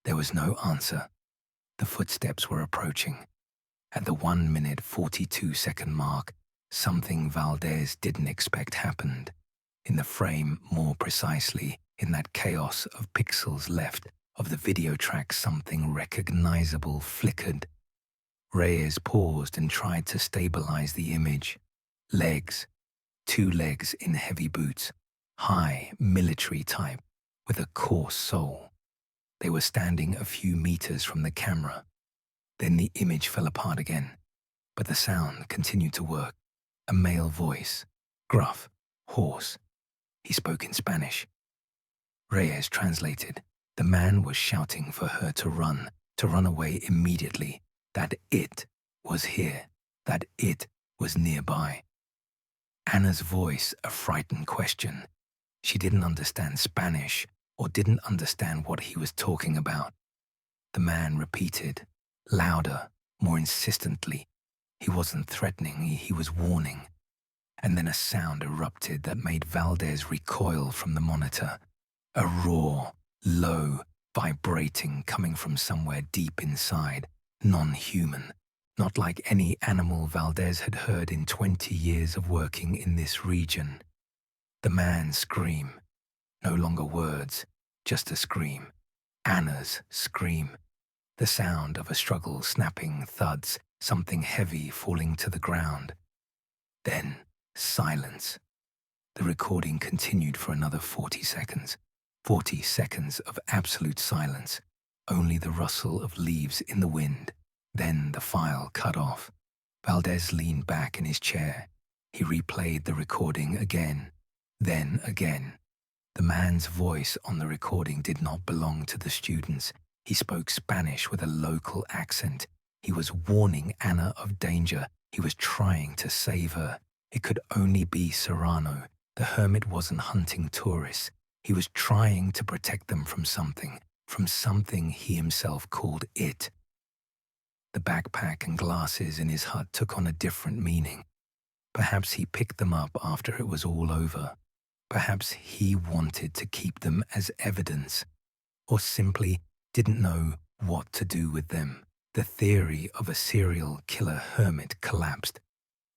There was no answer. The footsteps were approaching. At the 1-minute 42-second mark, something Valdez didn't expect happened. In the frame, more precisely, in that chaos of pixels left of the video track, something recognizable flickered. Reyes paused and tried to stabilize the image. Legs. 2 legs in heavy boots. High, military type, with a coarse sole. They were standing a few meters from the camera. Then the image fell apart again, but the sound continued to work. A male voice, gruff, hoarse. He spoke in Spanish. Reyes translated. The man was shouting for her to run away immediately, that it was here, that it was nearby. Anna's voice, a frightened question. She didn't understand Spanish or didn't understand what he was talking about. The man repeated, louder, more insistently. He wasn't threatening, he was warning. And then a sound erupted that made Valdez recoil from the monitor. A roar, low, vibrating, coming from somewhere deep inside, non-human, not like any animal Valdez had heard in 20 years of working in this region. The man's scream, no longer words, just a scream. Anna's scream. The sound of a struggle, snapping thuds, something heavy falling to the ground. Then silence. The recording continued for another 40 seconds. 40 seconds of absolute silence, only the rustle of leaves in the wind. Then the file cut off. Valdez leaned back in his chair. He replayed the recording again, then again. The man's voice on the recording did not belong to the students. He spoke Spanish with a local accent. He was warning Anna of danger. He was trying to save her. It could only be Serrano. The hermit wasn't hunting tourists. He was trying to protect them from something he himself called it. The backpack and glasses in his hut took on a different meaning. Perhaps he picked them up after it was all over. Perhaps he wanted to keep them as evidence, or simply didn't know what to do with them. The theory of a serial killer hermit collapsed.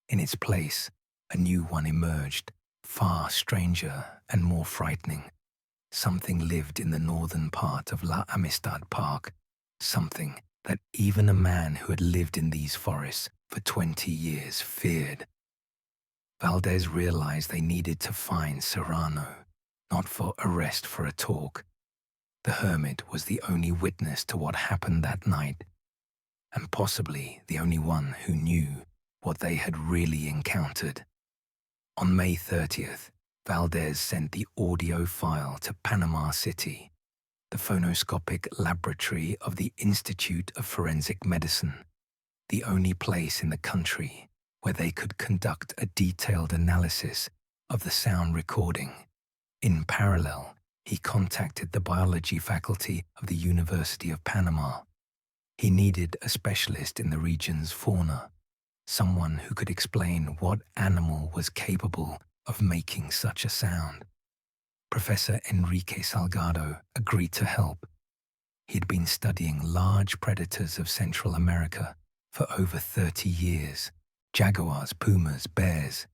In its place, a new one emerged, far stranger and more frightening. Something lived in the northern part of La Amistad Park, something that even a man who had lived in these forests for 20 years feared. Valdez realized they needed to find Serrano, not for arrest, for a talk. The hermit was the only witness to what happened that night, and possibly the only one who knew what they had really encountered. On May 30th, Valdez sent the audio file to Panama City, the phonoscopic laboratory of the Institute of Forensic Medicine, the only place in the country where they could conduct a detailed analysis of the sound recording. In parallel, he contacted the biology faculty of the University of Panama. He needed a specialist in the region's fauna, someone who could explain what animal was capable of making such a sound. Professor Enrique Salgado agreed to help. He had been studying large predators of Central America for over 30 years. Jaguars, pumas, bears.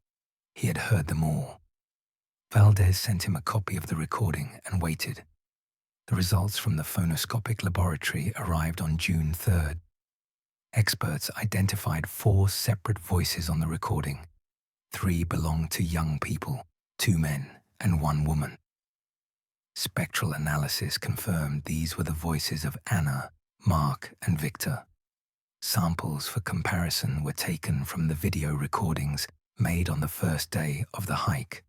He had heard them all. Valdez sent him a copy of the recording and waited. The results from the phonoscopic laboratory arrived on June 3rd. Experts identified 4 separate voices on the recording. 3 belonged to young people, 2 men and 1 woman. Spectral analysis confirmed these were the voices of Anna, Mark, and Victor. Samples for comparison were taken from the video recordings made on the first day of the hike.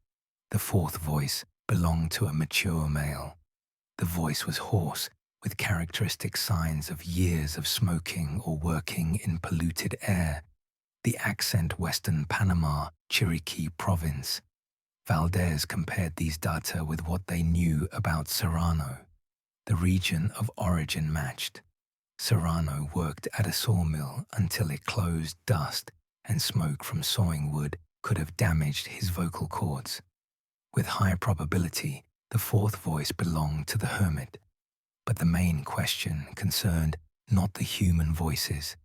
The 4th voice belonged to a mature male. The voice was hoarse, with characteristic signs of years of smoking or working in polluted air. The accent Western Panama, Chiriquí province. Valdez compared these data with what they knew about Serrano. The region of origin matched. Serrano worked at a sawmill until it closed. Dust and smoke from sawing wood could have damaged his vocal cords. With high probability, the 4th voice belonged to the hermit. But the main question concerned not the human voices.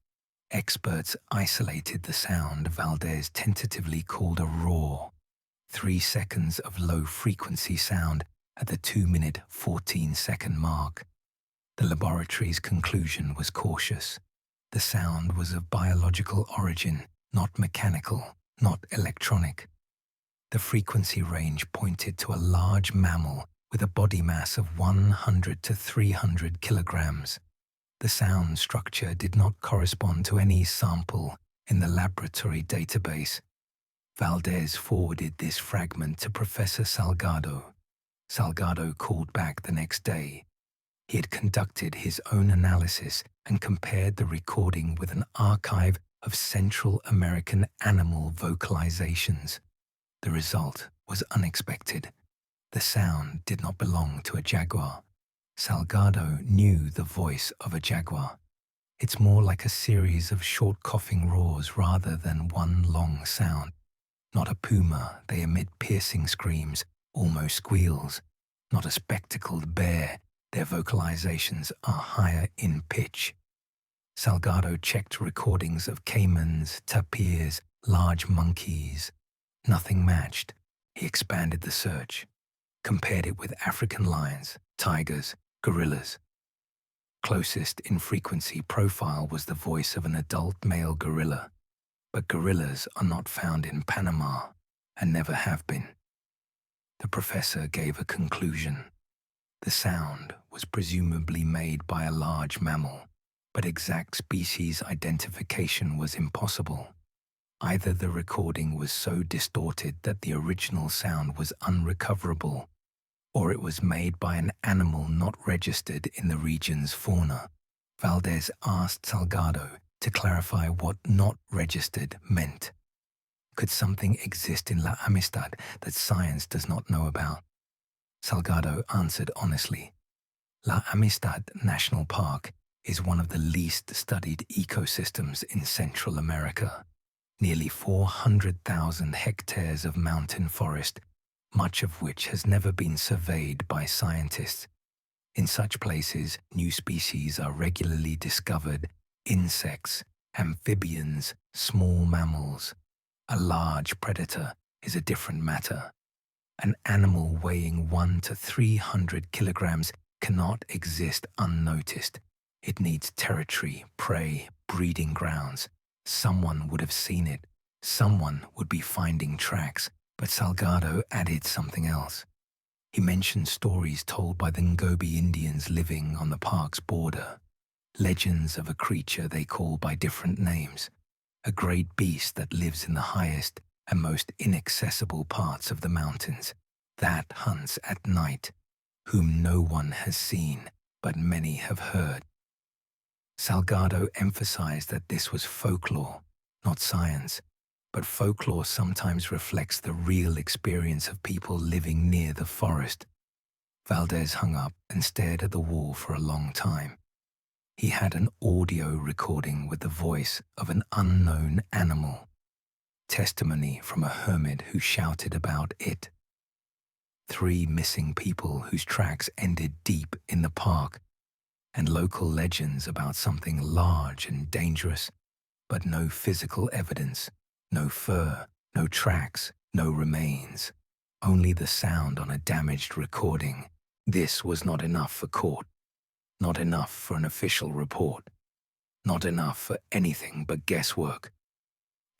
Experts isolated the sound Valdez tentatively called a roar, 3 seconds of low-frequency sound at the 2-minute 14-second mark. The laboratory's conclusion was cautious. The sound was of biological origin, not mechanical, not electronic. The frequency range pointed to a large mammal with a body mass of 100 to 300 kilograms. The sound structure did not correspond to any sample in the laboratory database. Valdez forwarded this fragment to Professor Salgado. Salgado called back the next day. He had conducted his own analysis and compared the recording with an archive of Central American animal vocalizations. The result was unexpected. The sound did not belong to a jaguar. Salgado knew the voice of a jaguar. It's more like a series of short coughing roars rather than one long sound. Not a puma, they emit piercing screams, almost squeals. Not a spectacled bear, their vocalizations are higher in pitch. Salgado checked recordings of caimans, tapirs, large monkeys. Nothing matched. He expanded the search, compared it with African lions, tigers, gorillas. Closest in frequency profile was the voice of an adult male gorilla. But gorillas are not found in Panama and never have been. The professor gave a conclusion. The sound was presumably made by a large mammal, but exact species identification was impossible. Either the recording was so distorted that the original sound was unrecoverable, or it was made by an animal not registered in the region's fauna. Valdez asked Salgado to clarify what not registered meant. Could something exist in La Amistad that science does not know about? Salgado answered honestly. La Amistad National Park is one of the least studied ecosystems in Central America. Nearly 400,000 hectares of mountain forest, much of which has never been surveyed by scientists. In such places, new species are regularly discovered: insects, amphibians, small mammals. A large predator is a different matter. An animal weighing 100 to 300 kilograms cannot exist unnoticed. It needs territory, prey, breeding grounds. Someone would have seen it. Someone would be finding tracks. But Salgado added something else. He mentioned stories told by the Ngobi Indians living on the park's border. Legends of a creature they call by different names. A great beast that lives in the highest and most inaccessible parts of the mountains, that hunts at night, whom no one has seen, but many have heard. Salgado emphasized that this was folklore, not science, but folklore sometimes reflects the real experience of people living near the forest. Valdez hung up and stared at the wall for a long time. He had an audio recording with the voice of an unknown animal. Testimony from a hermit who shouted about it. 3 missing people whose tracks ended deep in the park, and local legends about something large and dangerous, but no physical evidence, no fur, no tracks, no remains, only the sound on a damaged recording. This was not enough for court, not enough for an official report, not enough for anything but guesswork.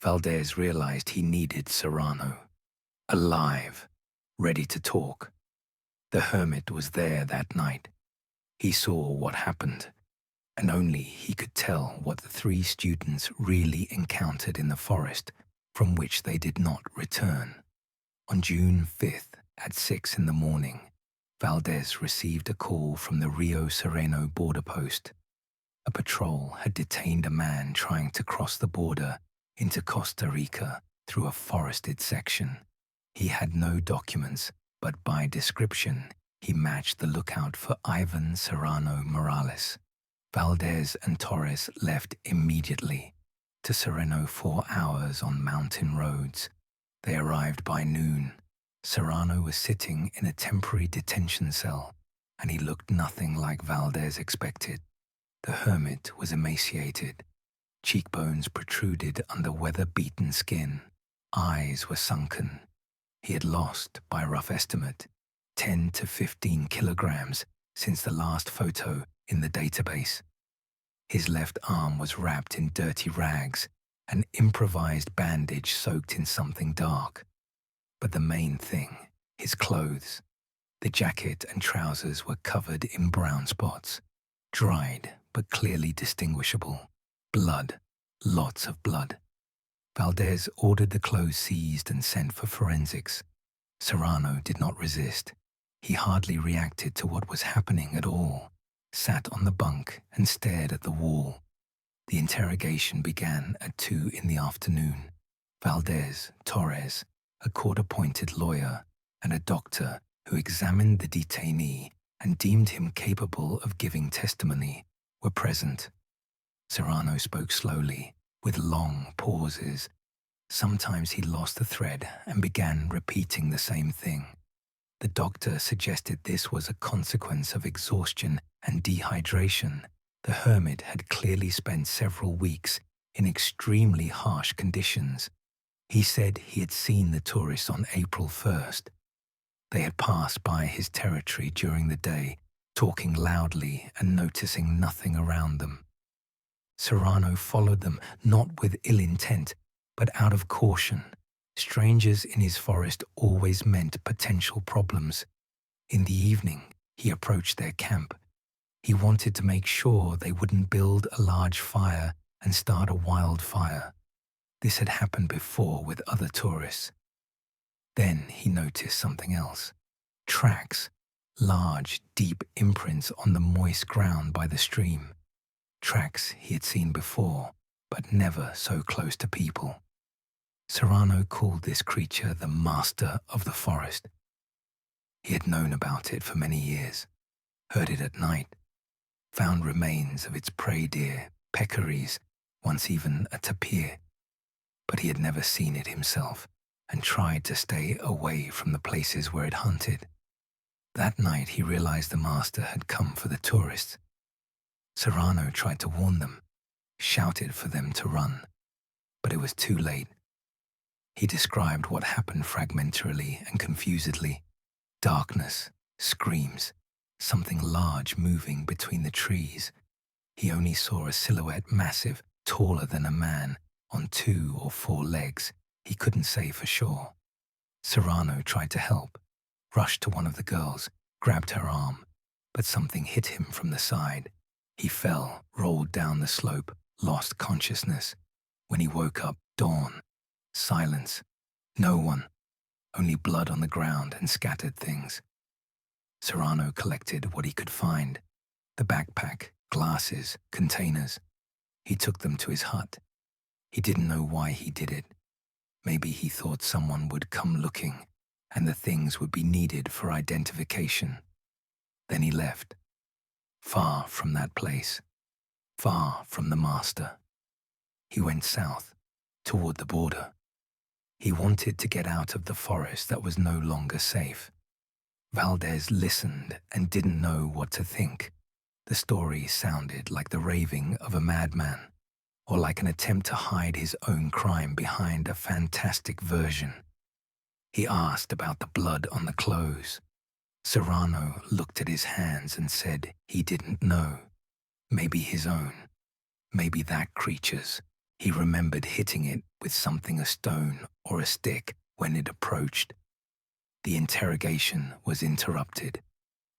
Valdez realized he needed Serrano, alive, ready to talk. The hermit was there that night. He saw what happened, and only he could tell what the 3 students really encountered in the forest, from which they did not return. On June 5th at 6 in the morning, Valdez received a call from the Rio Sereno border post. A patrol had detained a man trying to cross the border into Costa Rica through a forested section. He had no documents, but by description, he matched the lookout for Ivan Serrano Morales. Valdez and Torres left immediately. To Sereno 4 hours on mountain roads. They arrived by noon. Serrano was sitting in a temporary detention cell, and he looked nothing like Valdez expected. The hermit was emaciated. Cheekbones protruded under weather-beaten skin. Eyes were sunken. He had lost, by rough estimate, 10 to 15 kilograms since the last photo in the database. His left arm was wrapped in dirty rags, an improvised bandage soaked in something dark. But the main thing, his clothes. The jacket and trousers were covered in brown spots, dried but clearly distinguishable. Blood. Lots of blood. Valdez ordered the clothes seized and sent for forensics. Serrano did not resist. He hardly reacted to what was happening at all, sat on the bunk and stared at the wall. The interrogation began at 2 in the afternoon. Valdez, Torres, a court-appointed lawyer, and a doctor who examined the detainee and deemed him capable of giving testimony, were present. Serrano spoke slowly, with long pauses. Sometimes he lost the thread and began repeating the same thing. The doctor suggested this was a consequence of exhaustion and dehydration. The hermit had clearly spent several weeks in extremely harsh conditions. He said he had seen the tourists on April 1st. They had passed by his territory during the day, talking loudly and noticing nothing around them. Serrano followed them not with ill intent, but out of caution. Strangers in his forest always meant potential problems. In the evening, he approached their camp. He wanted to make sure they wouldn't build a large fire and start a wildfire. This had happened before with other tourists. Then he noticed something else. Tracks, large, deep imprints on the moist ground by the stream. Tracks he had seen before, but never so close to people. Serrano called this creature the master of the forest. He had known about it for many years, heard it at night, found remains of its prey deer, peccaries, once even a tapir. But he had never seen it himself and tried to stay away from the places where it hunted. That night he realized the master had come for the tourists. Serrano tried to warn them, shouted for them to run, but it was too late. He described what happened fragmentarily and confusedly. Darkness, screams, something large moving between the trees. He only saw a silhouette massive, taller than a man, on 2 or 4 legs. He couldn't say for sure. Serrano tried to help, rushed to one of the girls, grabbed her arm, but something hit him from the side. He fell, rolled down the slope, lost consciousness. When he woke up, dawn. Silence. No one. Only blood on the ground and scattered things. Serrano collected what he could find. The backpack, glasses, containers. He took them to his hut. He didn't know why he did it. Maybe he thought someone would come looking, and the things would be needed for identification. Then he left. Far from that place. Far from the master. He went south, toward the border. He wanted to get out of the forest that was no longer safe. Valdez listened and didn't know what to think. The story sounded like the raving of a madman, or like an attempt to hide his own crime behind a fantastic version. He asked about the blood on the clothes. Serrano looked at his hands and said he didn't know. Maybe his own. Maybe that creature's. He remembered hitting it with something, a stone or a stick, when it approached. The interrogation was interrupted.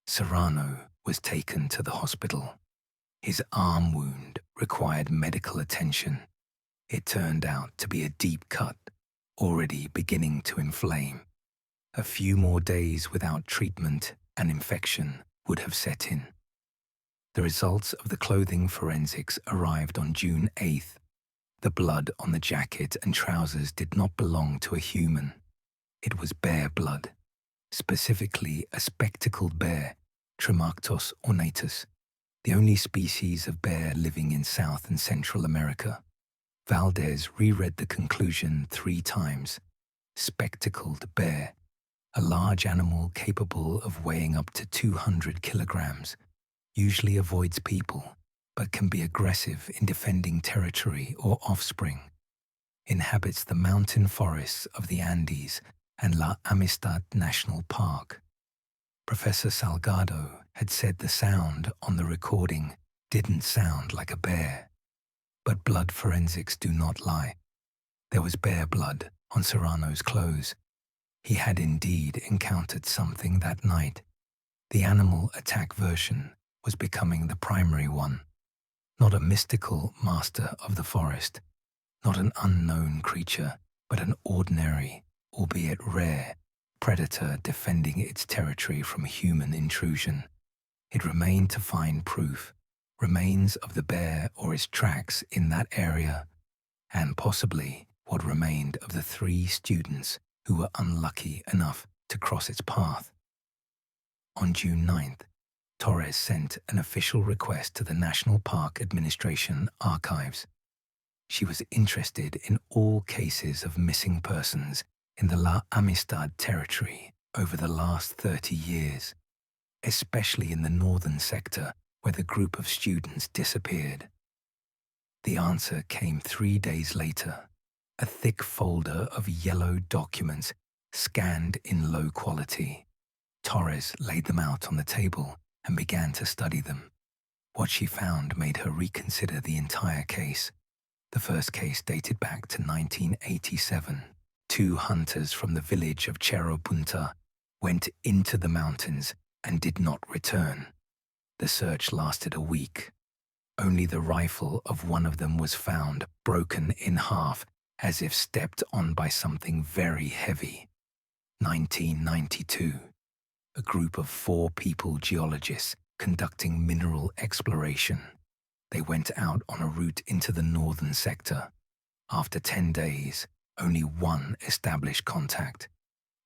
Serrano was taken to the hospital. His arm wound required medical attention. It turned out to be a deep cut, already beginning to inflame. A few more days without treatment and infection would have set in. The results of the clothing forensics arrived on June 8th. The blood on the jacket and trousers did not belong to a human. It was bear blood, specifically a spectacled bear, Tremarctos ornatus, the only species of bear living in South and Central America. Valdez reread the conclusion 3 times. Spectacled bear, a large animal capable of weighing up to 200 kilograms, usually avoids people, but can be aggressive in defending territory or offspring. Inhabits the mountain forests of the Andes and La Amistad National Park. Professor Salgado had said the sound on the recording didn't sound like a bear. But blood forensics do not lie. There was bear blood on Serrano's clothes. He had indeed encountered something that night. The animal attack version was becoming the primary one. Not a mystical master of the forest, not an unknown creature, but an ordinary, albeit rare, predator defending its territory from human intrusion. It remained to find proof, remains of the bear or its tracks in that area, and possibly what remained of the 3 students who were unlucky enough to cross its path. On June 9th, Torres sent an official request to the National Park Administration archives. She was interested in all cases of missing persons in the La Amistad territory over the last 30 years, especially in the northern sector where the group of students disappeared. The answer came 3 days later, a thick folder of yellow documents scanned in low quality. Torres laid them out on the table and began to study them. What she found made her reconsider the entire case. The first case dated back to 1987. 2 hunters from the village of Cerro Punta went into the mountains and did not return. The search lasted a week. Only the rifle of one of them was found, broken in half, as if stepped on by something very heavy. 1992. A group of 4 people geologists conducting mineral exploration. They went out on a route into the northern sector. After 10 days, only one established contact.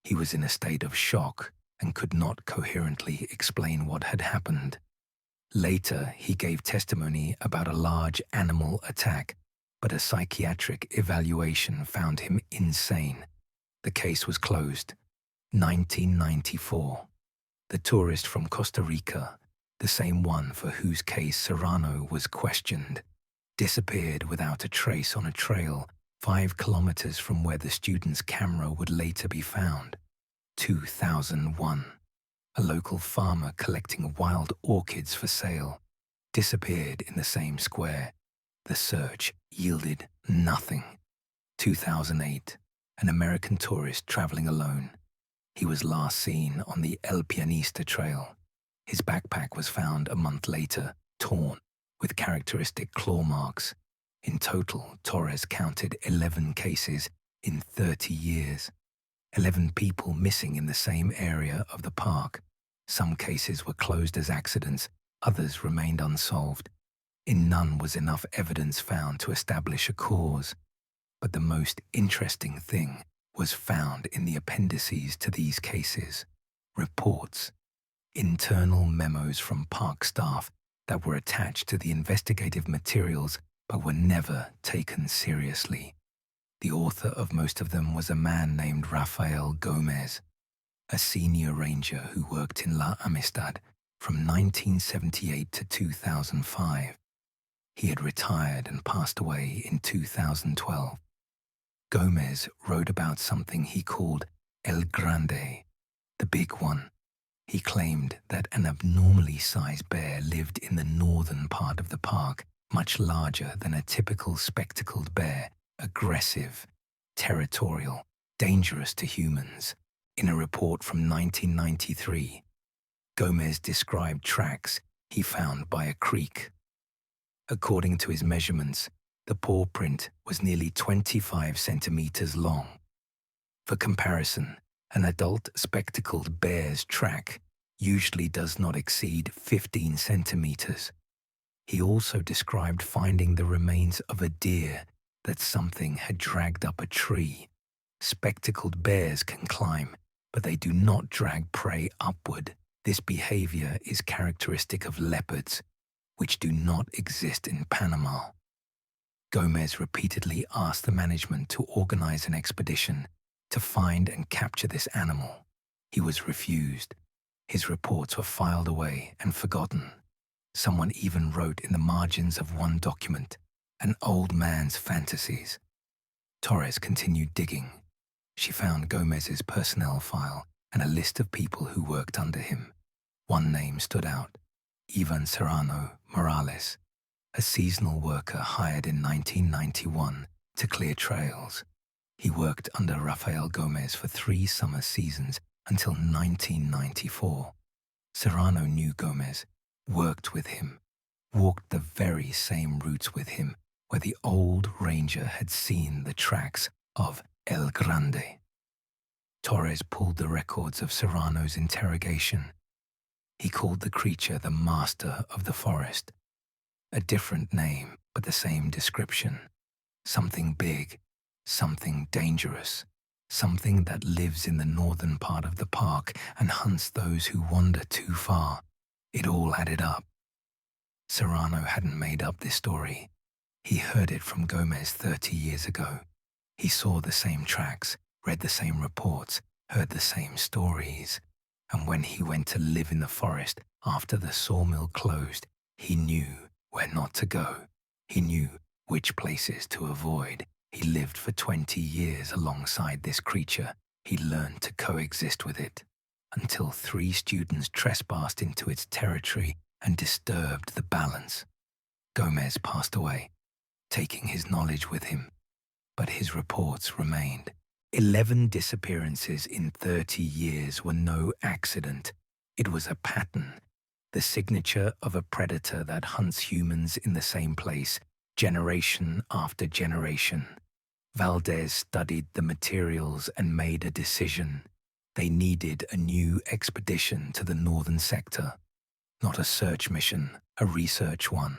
He was in a state of shock and could not coherently explain what had happened. Later, he gave testimony about a large animal attack, but a psychiatric evaluation found him insane. The case was closed. 1994. The tourist from Costa Rica, the same one for whose case Serrano was questioned, disappeared without a trace on a trail 5 kilometers from where the student's camera would later be found. 2001. A local farmer collecting wild orchids for sale disappeared in the same square. The search yielded nothing. 2008. An American tourist traveling alone. He was last seen on the El Pianista Trail. His backpack was found a month later, torn, with characteristic claw marks. In total, Torres counted 11 cases in 30 years. 11 people missing in the same area of the park. Some cases were closed as accidents, others remained unsolved. In none was enough evidence found to establish a cause. But the most interesting thing was found in the appendices to these cases. Reports, internal memos from park staff that were attached to the investigative materials but were never taken seriously. The author of most of them was a man named Rafael Gomez, a senior ranger who worked in La Amistad from 1978 to 2005. He had retired and passed away in 2012. Gomez wrote about something he called El Grande, the big one. He claimed that an abnormally sized bear lived in the northern part of the park, much larger than a typical spectacled bear, aggressive, territorial, dangerous to humans. In a report from 1993, Gomez described tracks he found by a creek. According to his measurements, the paw print was nearly 25 centimeters long. For comparison, an adult spectacled bear's track usually does not exceed 15 centimeters. He also described finding the remains of a deer that something had dragged up a tree. Spectacled bears can climb, but they do not drag prey upward. This behavior is characteristic of leopards, which do not exist in Panama. Gomez repeatedly asked the management to organize an expedition to find and capture this animal. He was refused. His reports were filed away and forgotten. Someone even wrote in the margins of one document, "An old man's fantasies." Torres continued digging. She found Gomez's personnel file and a list of people who worked under him. One name stood out: Ivan Serrano Morales, a seasonal worker hired in 1991 to clear trails. He worked under Rafael Gomez for 3 summer seasons until 1994. Serrano knew Gomez, worked with him, walked the very same routes with him where the old ranger had seen the tracks of El Grande. Torres pulled the records of Serrano's interrogation. He called the creature the Master of the Forest. A different name, but the same description. Something big, something dangerous, something that lives in the northern part of the park and hunts those who wander too far. It all added up. Serrano hadn't made up this story. He heard it from Gomez 30 years ago. He saw the same tracks, read the same reports, heard the same stories. And when he went to live in the forest after the sawmill closed, he knew where not to go. He knew which places to avoid. He lived for 20 years alongside this creature. He learned to coexist with it until 3 students trespassed into its territory and disturbed the balance. Gomez passed away, taking his knowledge with him, but his reports remained. 11 disappearances in 30 years were no accident. It was a pattern, the signature of a predator that hunts humans in the same place, generation after generation. Valdez studied the materials and made a decision. They needed a new expedition to the northern sector. Not a search mission, a research one,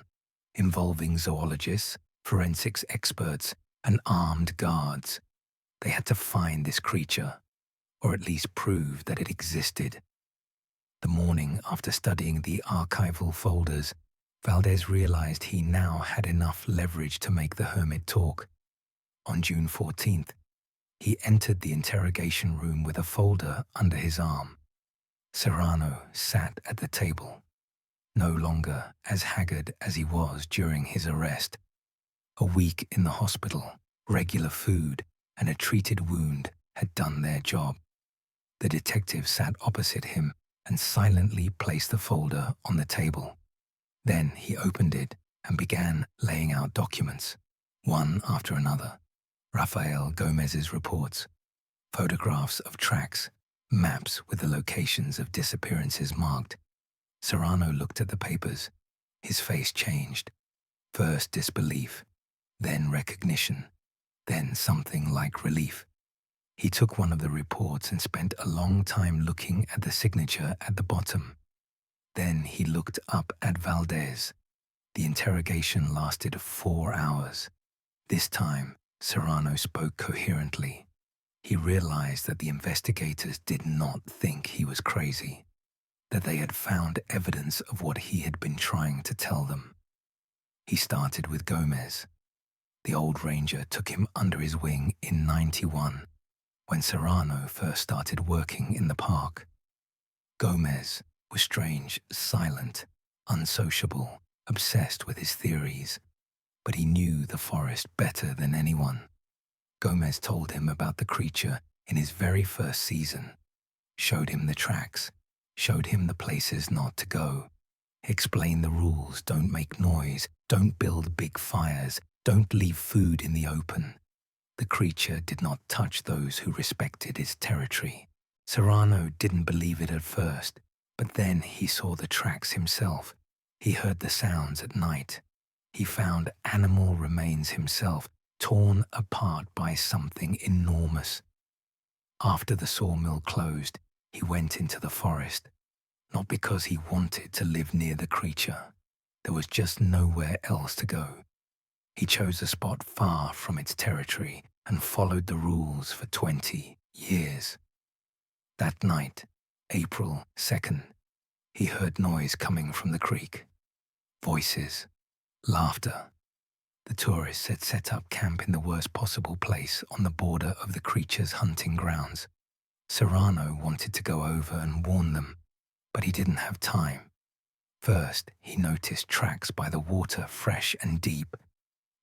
involving zoologists, forensics experts, and armed guards. They had to find this creature, or at least prove that it existed. The morning after studying the archival folders, Valdez realized he now had enough leverage to make the hermit talk. On June 14th, he entered the interrogation room with a folder under his arm. Serrano sat at the table, no longer as haggard as he was during his arrest. A week in the hospital, regular food, and a treated wound had done their job. The detective sat opposite him and silently placed the folder on the table. Then he opened it and began laying out documents, one after another. Rafael Gomez's reports, photographs of tracks, maps with the locations of disappearances marked. Serrano looked at the papers. His face changed. First disbelief, then recognition, then something like relief. He took one of the reports and spent a long time looking at the signature at the bottom. Then he looked up at Valdez. The interrogation lasted 4 hours. This time, Serrano spoke coherently. He realized that the investigators did not think he was crazy, that they had found evidence of what he had been trying to tell them. He started with Gomez. The old ranger took him under his wing in '91, when Serrano first started working in the park. Gomez was strange, silent, unsociable, obsessed with his theories, but he knew the forest better than anyone. Gomez told him about the creature in his very first season, showed him the tracks, showed him the places not to go, explained the rules: don't make noise, don't build big fires, don't leave food in the open. The creature did not touch those who respected its territory. Serrano didn't believe it at first, but then he saw the tracks himself. He heard the sounds at night. He found animal remains himself, torn apart by something enormous. After the sawmill closed, he went into the forest, not because he wanted to live near the creature. There was just nowhere else to go. He chose a spot far from its territory and followed the rules for 20 years. That night, April 2nd, he heard noise coming from the creek. Voices, laughter. The tourists had set up camp in the worst possible place on the border of the creature's hunting grounds. Serrano wanted to go over and warn them, but he didn't have time. First, he noticed tracks by the water, fresh and deep.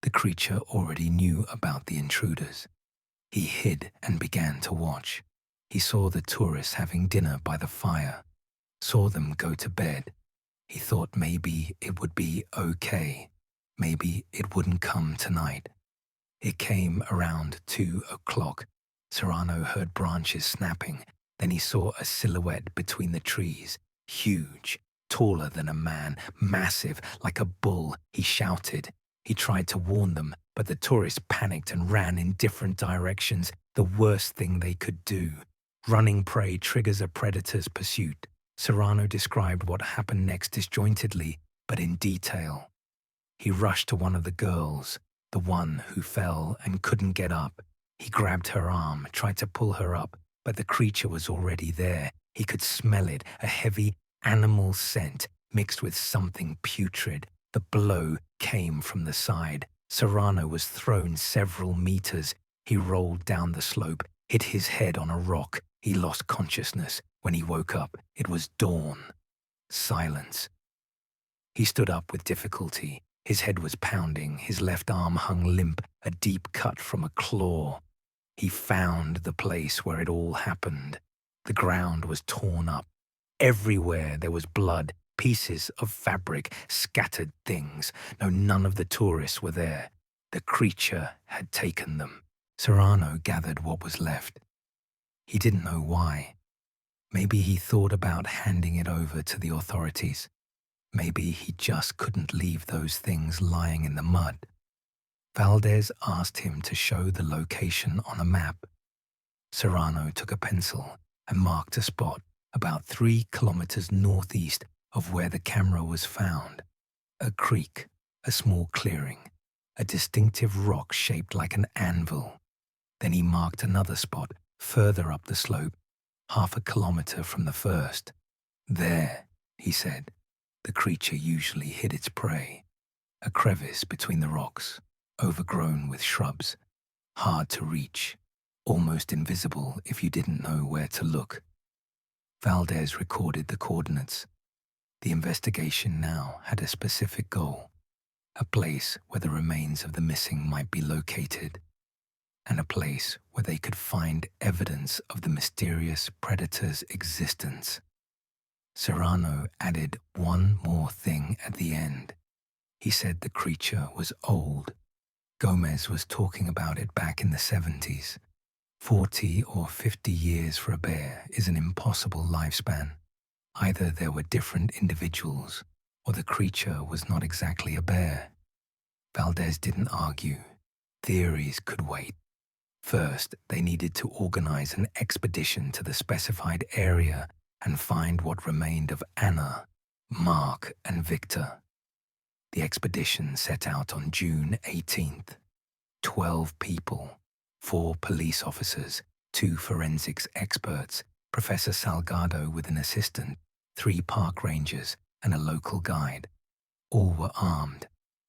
The creature already knew about the intruders. He hid and began to watch. He saw the tourists having dinner by the fire, saw them go to bed. He thought maybe it would be okay. Maybe it wouldn't come tonight. It came around 2 o'clock. Serrano heard branches snapping. Then he saw a silhouette between the trees, huge, taller than a man, massive like a bull. He shouted. He tried to warn them, but the tourists panicked and ran in different directions, the worst thing they could do. Running prey triggers a predator's pursuit. Serrano described what happened next disjointedly, but in detail. He rushed to one of the girls, the one who fell and couldn't get up. He grabbed her arm, tried to pull her up, but the creature was already there. He could smell it, a heavy animal scent mixed with something putrid. The blow came from the side. Serrano was thrown several meters. He rolled down the slope, hit his head on a rock. He lost consciousness. When he woke up, it was dawn. Silence. He stood up with difficulty. His head was pounding. His left arm hung limp, a deep cut from a claw. He found the place where it all happened. The ground was torn up. Everywhere there was blood, pieces of fabric, scattered things. No, none of the tourists were there. The creature had taken them. Serrano gathered what was left. He didn't know why. Maybe he thought about handing it over to the authorities. Maybe he just couldn't leave those things lying in the mud. Valdez asked him to show the location on a map. Serrano took a pencil and marked a spot about 3 kilometers northeast of where the camera was found. A creek, a small clearing, a distinctive rock shaped like an anvil. Then he marked another spot further up the slope, 1/2 kilometer from the first. There, he said, the creature usually hid its prey. A crevice between the rocks, overgrown with shrubs, hard to reach, almost invisible if you didn't know where to look. Valdez recorded the coordinates. The investigation now had a specific goal, a place where the remains of the missing might be located, and a place where they could find evidence of the mysterious predator's existence. Serrano added one more thing at the end. He said the creature was old. Gomez was talking about it back in the 70s. 40 or 50 years for a bear is an impossible lifespan. Either there were different individuals, or the creature was not exactly a bear. Valdez didn't argue. Theories could wait. First, they needed to organize an expedition to the specified area and find what remained of Anna, Mark, and Victor. The expedition set out on June 18th. 12 people, 4 police officers, 2 forensics experts, Professor Salgado with an assistant, 3 park rangers, and a local guide. All were armed.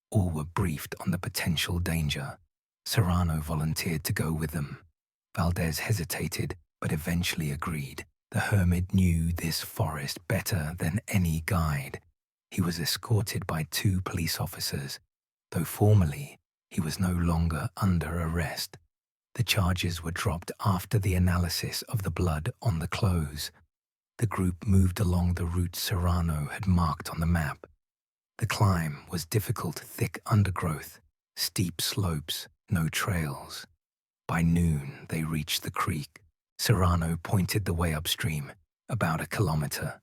All were briefed on the potential danger. Serrano volunteered to go with them. Valdez hesitated, but eventually agreed. The hermit knew this forest better than any guide. He was escorted by 2 police officers, though formally he was no longer under arrest. The charges were dropped after the analysis of the blood on the clothes. The group moved along the route Serrano had marked on the map. The climb was difficult, thick undergrowth, steep slopes, no trails. By noon, they reached the creek. Serrano pointed the way upstream, about 1 kilometer.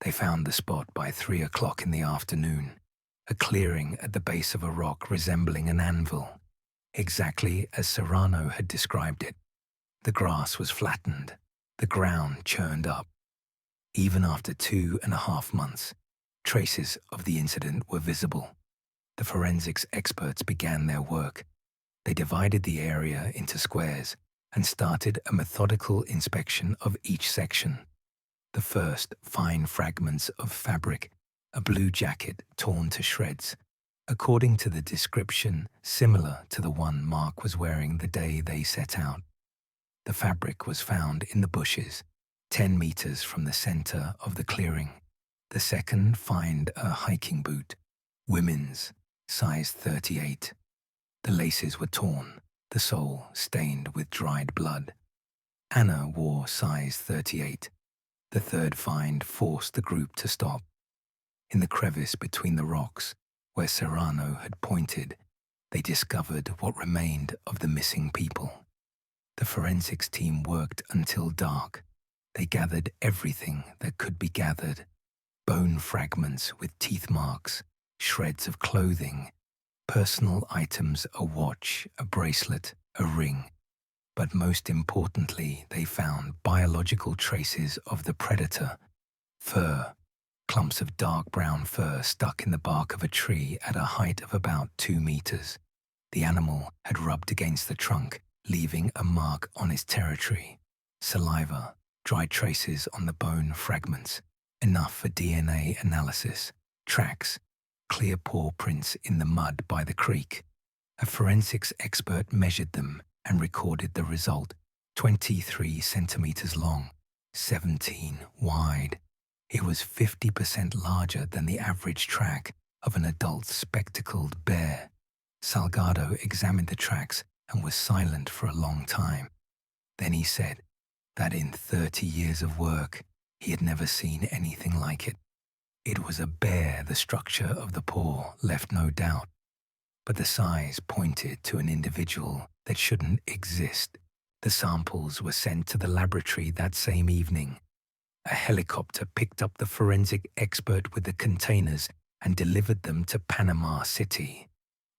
They found the spot by 3 o'clock in the afternoon, a clearing at the base of a rock resembling an anvil, exactly as Serrano had described it. The grass was flattened, the ground churned up. Even after 2.5 months, traces of the incident were visible. The forensics experts began their work. They divided the area into squares and started a methodical inspection of each section. The first, fine fragments of fabric, a blue jacket torn to shreds, according to the description similar to the one Mark was wearing the day they set out. The fabric was found in the bushes, 10 meters from the center of the clearing. The second, find a hiking boot, women's, size 38. The laces were torn, the sole stained with dried blood. Anna wore size 38. The third find forced the group to stop. In the crevice between the rocks, where Serrano had pointed, they discovered what remained of the missing people. The forensics team worked until dark. They gathered everything that could be gathered. bone fragments with teeth marks, shreds of clothing, personal items, a watch, a bracelet, a ring. But most importantly, they found biological traces of the predator: fur, clumps of dark brown fur stuck in the bark of a tree at a height of about 2 meters. The animal had rubbed against the trunk, leaving a mark on its territory. Saliva, dry traces on the bone fragments, enough for DNA analysis. Tracks, clear paw prints in the mud by the creek. A forensics expert measured them and recorded the result: 23 centimeters long, 17 wide. It was 50% larger than the average track of an adult spectacled bear. Salgado examined the tracks and was silent for a long time. Then he said that in 30 years of work, he had never seen anything like it. It was a bear. The structure of the paw left no doubt, but the size pointed to an individual that shouldn't exist. The samples were sent to the laboratory that same evening. A helicopter picked up the forensic expert with the containers and delivered them to Panama City.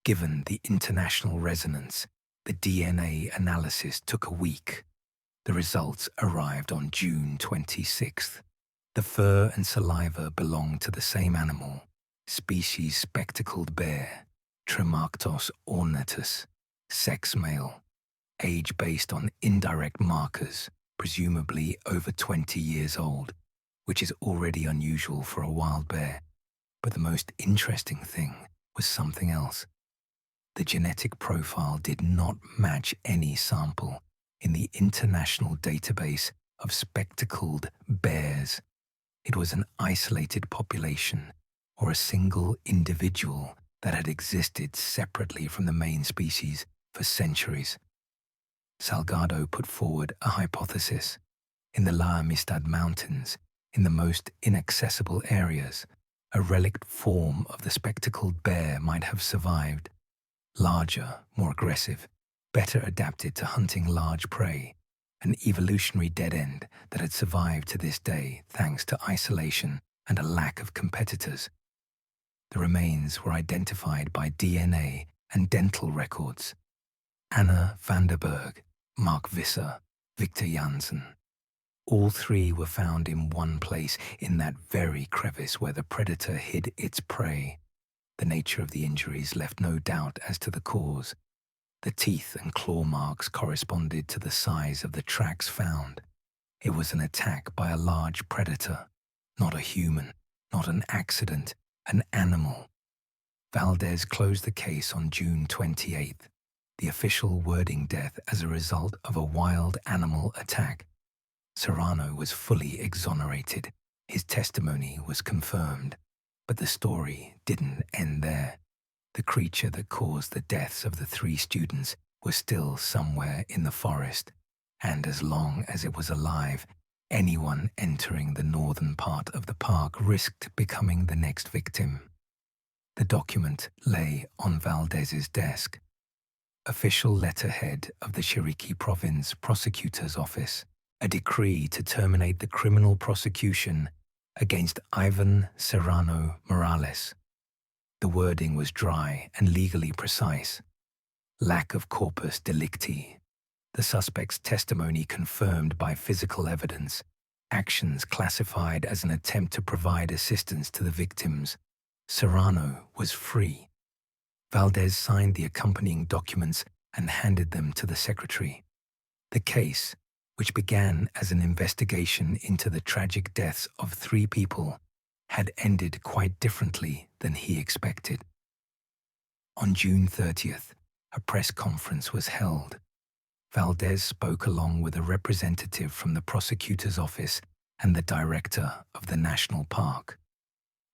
Given the international resonance, the DNA analysis took a week. The results arrived on June 26th. The fur and saliva belonged to the same animal, species spectacled bear, Tremarctos ornatus, sex male, age based on indirect markers, presumably over 20 years old, which is already unusual for a wild bear. But the most interesting thing was something else. The genetic profile did not match any sample in the international database of spectacled bears. It was an isolated population, or a single individual that had existed separately from the main species for centuries. Salgado put forward a hypothesis. In the La Amistad Mountains, in the most inaccessible areas, a relict form of the spectacled bear might have survived. Larger, more aggressive, better adapted to hunting large prey, an evolutionary dead end that had survived to this day thanks to isolation and a lack of competitors. The remains were identified by DNA and dental records. Anna van der Berg, Mark Visser, Victor Janssen. All three were found in one place, in that very crevice where the predator hid its prey. The nature of the injuries left no doubt as to the cause. The teeth and claw marks corresponded to the size of the tracks found. It was an attack by a large predator, not a human, not an accident, an animal. Valdez closed the case on June 28th, the official wording death as a result of a wild animal attack. Serrano was fully exonerated. His testimony was confirmed. But the story didn't end there. The creature that caused the deaths of the 3 students was still somewhere in the forest, and as long as it was alive, anyone entering the northern part of the park risked becoming the next victim. The document lay on Valdez's desk. Official letterhead of the Chiriquí Province Prosecutor's Office, a decree to terminate the criminal prosecution against Ivan Serrano Morales. The wording was dry and legally precise. Lack of corpus delicti. The suspect's testimony confirmed by physical evidence. Actions classified as an attempt to provide assistance to the victims. Serrano was free. Valdez signed the accompanying documents and handed them to the secretary. The case, which began as an investigation into the tragic deaths of 3 people, had ended quite differently than he expected. On June 30th, a press conference was held. Valdez spoke along with a representative from the prosecutor's office and the director of the national park.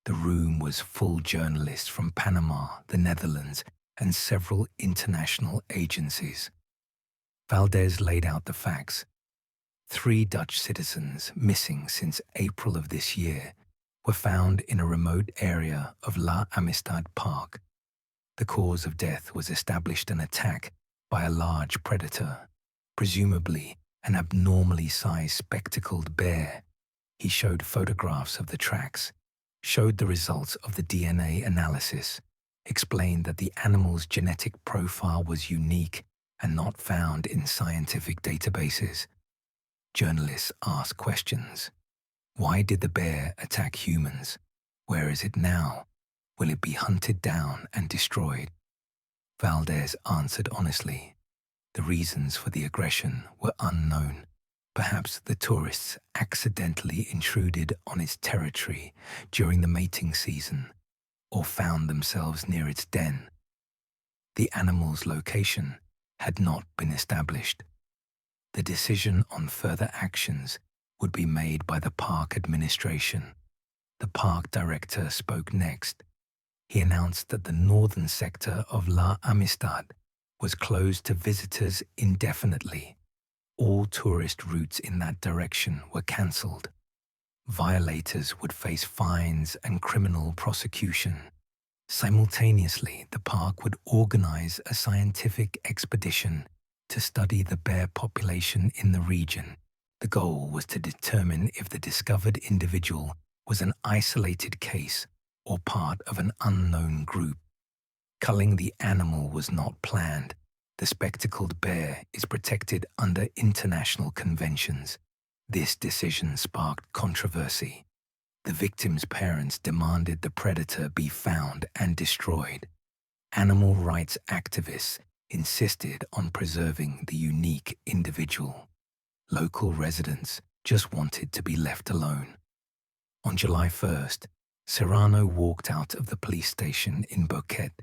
The room was full of journalists from Panama, the Netherlands, and several international agencies. Valdez laid out the facts. 3 Dutch citizens, missing since April of this year, were found in a remote area of La Amistad Park. The cause of death was established an attack by a large predator, presumably an abnormally sized spectacled bear. He showed photographs of the tracks. showed the results of the DNA analysis, explained that the animal's genetic profile was unique and not found in scientific databases. Journalists asked questions. Why did the bear attack humans? Where is it now? Will it be hunted down and destroyed? Valdez answered honestly. The reasons for the aggression were unknown. Perhaps the tourists accidentally intruded on its territory during the mating season, or found themselves near its den. The animal's location had not been established. The decision on further actions would be made by the park administration. The park director spoke next. He announced that the northern sector of La Amistad was closed to visitors indefinitely. All tourist routes in that direction were cancelled. Violators would face fines and criminal prosecution. Simultaneously, the park would organize a scientific expedition to study the bear population in the region. The goal was to determine if the discovered individual was an isolated case or part of an unknown group. Culling the animal was not planned. The spectacled bear is protected under international conventions. This decision sparked controversy. The victim's parents demanded the predator be found and destroyed. Animal rights activists insisted on preserving the unique individual. Local residents just wanted to be left alone. On July 1st, Serrano walked out of the police station in Boquete.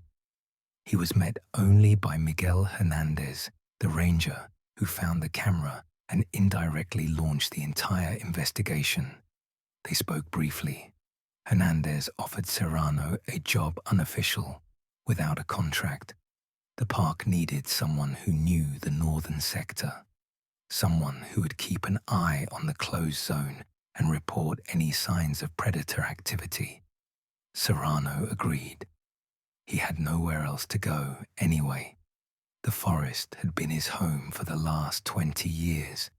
He was met only by Miguel Hernandez, the ranger who found the camera and indirectly launched the entire investigation. They spoke briefly. Hernandez offered Serrano a job unofficial, without a contract. The park needed someone who knew the northern sector, someone who would keep an eye on the closed zone and report any signs of predator activity. Serrano agreed. He had nowhere else to go anyway. The forest had been his home for the last 20 years.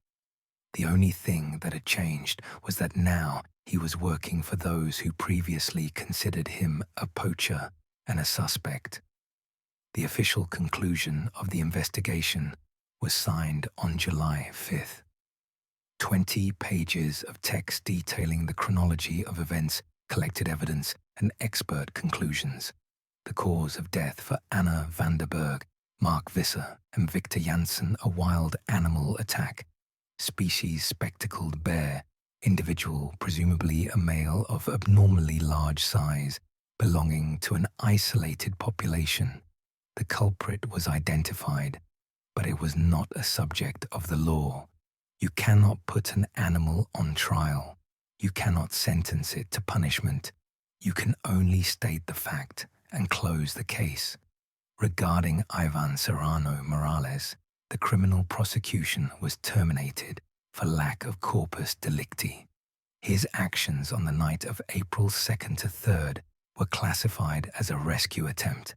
The only thing that had changed was that now he was working for those who previously considered him a poacher and a suspect. The official conclusion of the investigation was signed on July 5th. 20 pages of text detailing the chronology of events, collected evidence, and expert conclusions. The cause of death for Anna van der Berg, Mark Visser, and Victor Janssen, a wild animal attack. Species spectacled bear, individual presumably a male of abnormally large size, belonging to an isolated population. The culprit was identified, but it was not a subject of the law. You cannot put an animal on trial. You cannot sentence it to punishment. You can only state the fact and close the case. Regarding Ivan Serrano Morales, the criminal prosecution was terminated for lack of corpus delicti. His actions on the night of April 2nd to 3rd were classified as a rescue attempt.